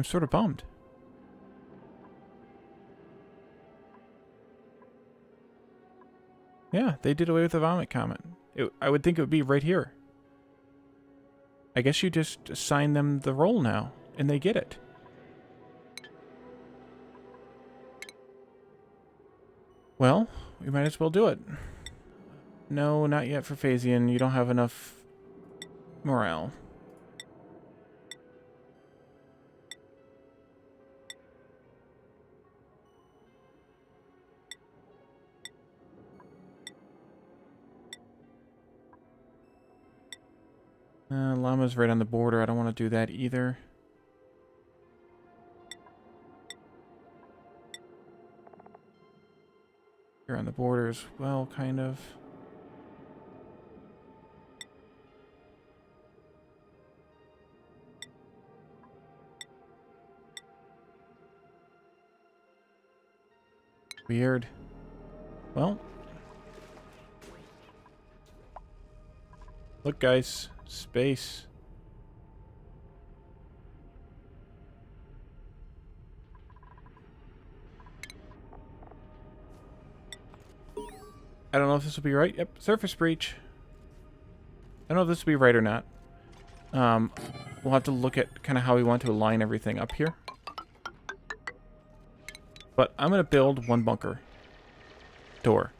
A: sort of bummed. Yeah, they did away with the vomit comet. I would think it would be right here. I guess you just assign them the role now, and they get it. Well, we might as well do it. No, not yet for Phazion. You don't have enough morale. Llama's right on the border. I don't want to do that either. You're on the border as well, kind of. Weird. Well. Look, guys. Space. I don't know if this will be right. Yep, surface breach. I don't know if this will be right or not. We'll have to look at kind of how we want to align everything up here. But I'm going to build one bunker door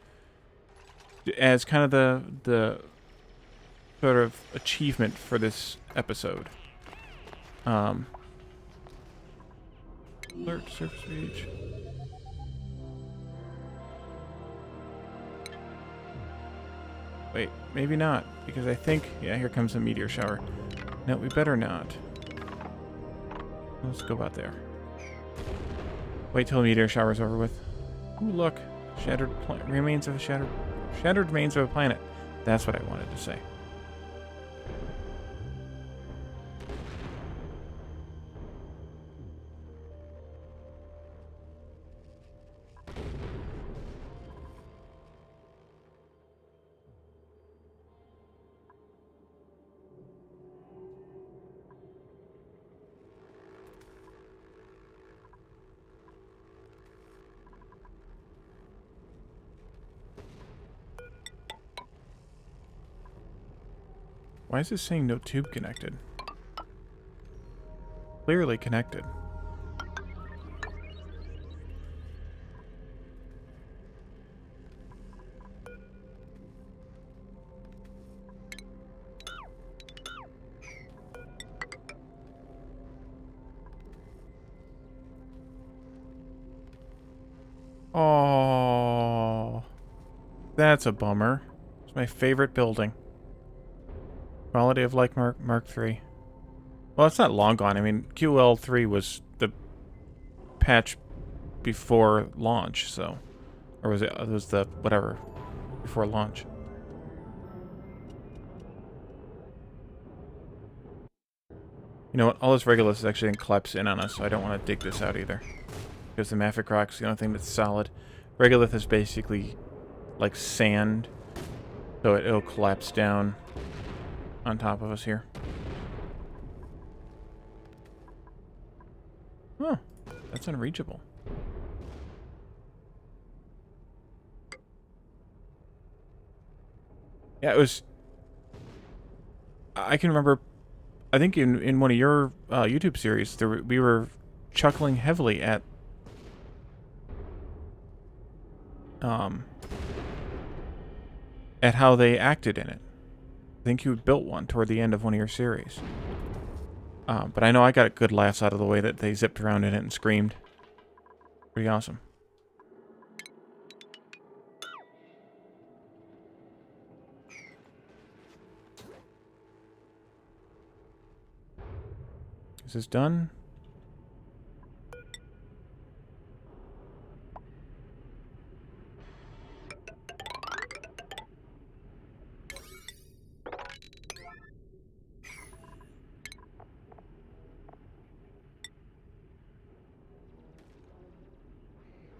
A: as kind of the sort of achievement for this episode. Alert surface breach. Wait, maybe not, because I think... Yeah, here comes a meteor shower. No, we better not. Let's go about there. Wait till the meteor shower's over with. Ooh, look. Shattered remains of a shattered remains of a planet. That's what I wanted to say. Why is this saying no tube connected? Clearly connected. Oh, that's a bummer. It's my favorite building. Quality of life Mark 3. Well, it's not long gone. I mean, QL3 was the patch before launch, so... Or was it was the, whatever, before launch. You know what? All this Regulus is actually going to collapse in on us, so I don't want to dig this out either. Because the Mafic Rock's the only thing that's solid. Regolith is basically like sand, so it'll collapse down on top of us here. Oh, that's unreachable. Yeah, it was... I can remember, I think in one of your YouTube series, we were chuckling heavily at how they acted in it. I think you built one toward the end of one of your series. But I know I got good laughs out of the way that they zipped around in it and screamed. Pretty awesome. Is this done?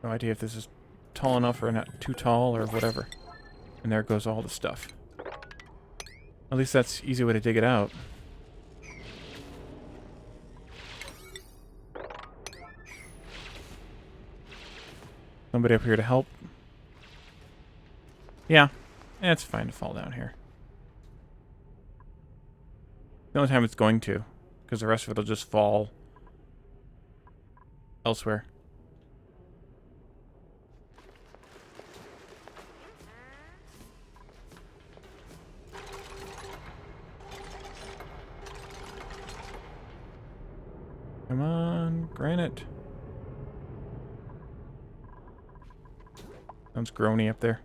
A: No idea if this is tall enough or not too tall or whatever. And there goes all the stuff. At least that's an easy way to dig it out. Somebody up here to help. Yeah, it's fine to fall down here. The only time it's going to, because the rest of it will just fall elsewhere. Come on, granite. Sounds groany up there.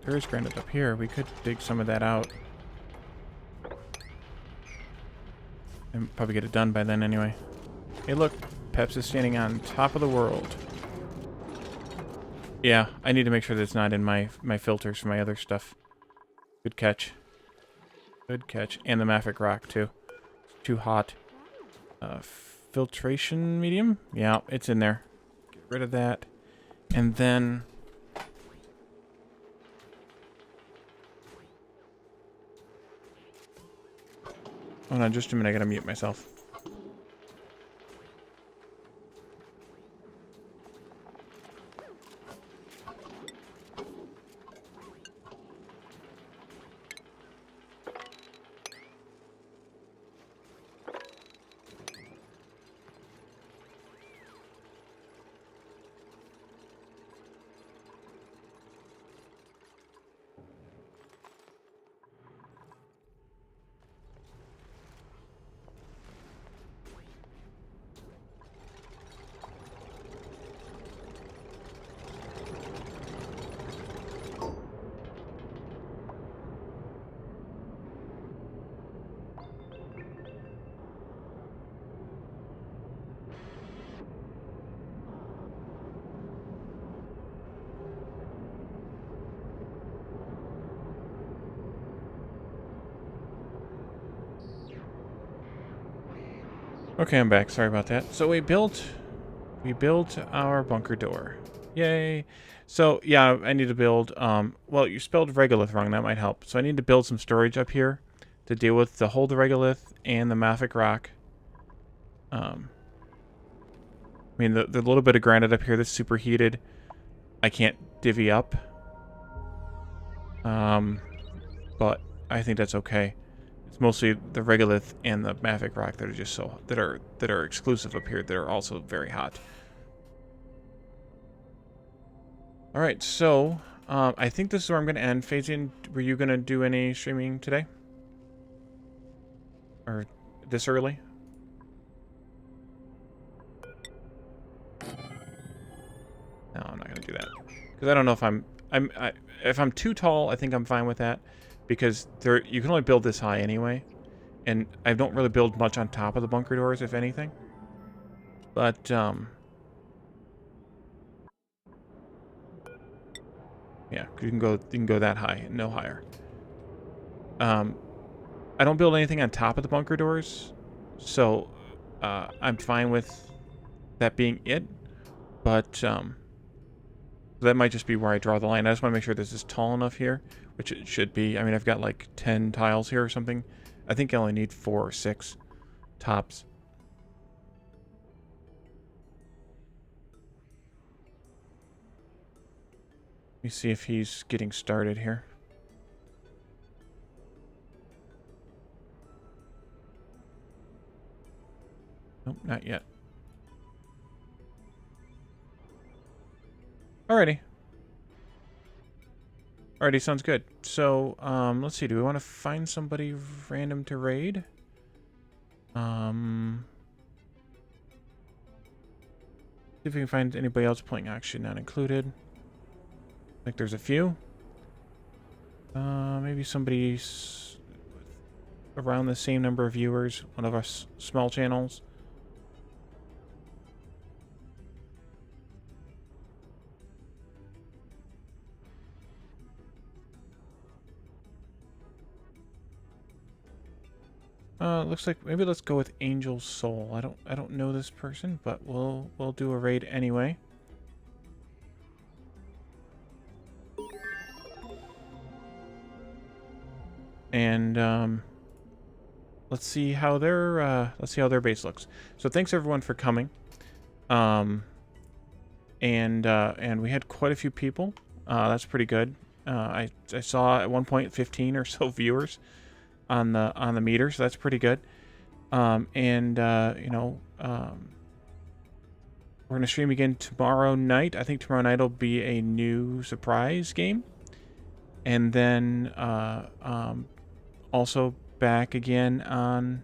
A: There is granite up here. We could dig some of that out. And probably get it done by then anyway. Hey look, Peps is standing on top of the world. Yeah, I need to make sure that it's not in my filters for my other stuff. Good catch. Good catch. And the Mafic Rock, too. It's too hot. Filtration medium? Yeah, it's in there. Get rid of that. And then... Hold on just a minute, I gotta mute myself. Okay, I'm back. Sorry about that. So we built our bunker door. Yay. So, yeah, I need to build, well, you spelled regolith wrong. That might help. So I need to build some storage up here to deal with the whole regolith and the mafic rock. I mean, the little bit of granite up here that's superheated, I can't divvy up. But I think that's okay. It's mostly the regolith and the mafic rock that are just that are exclusive up here that are also very hot. All right, so I think this is where I'm going to end. Phasian, were you going to do any streaming today? Or this early? No, I'm not going to do that. Because I don't know if if I'm too tall, I think I'm fine with that. Because you can only build this high anyway. And I don't really build much on top of the bunker doors, if anything. But, yeah, you can go that high, no higher. I don't build anything on top of the bunker doors, so I'm fine with that being it. But that might just be where I draw the line. I just want to make sure this is tall enough here, which it should be. I mean, I've got like 10 tiles here or something. I think I only need 4 or 6 tops. Let me see if he's getting started here. Nope, not yet. Alrighty. Alrighty, sounds good. So, let's see. Do we want to find somebody random to raid? See if we can find anybody else playing Action Not Included. I think there's a few. Maybe somebody around the same number of viewers. One of our small channels. Looks like maybe let's go with Angel Soul. I don't know this person, but we'll do a raid anyway. And let's see how their base looks. So thanks everyone for coming. And we had quite a few people. That's pretty good. I saw at one point 15 or so viewers on the meter, so that's pretty good. You know, we're gonna stream again tomorrow night. I think tomorrow night will be a new surprise game, and then also back again on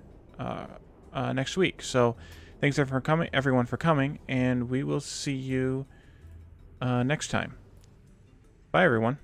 A: next week. So thanks everyone for coming, and we will see you next time. Bye everyone.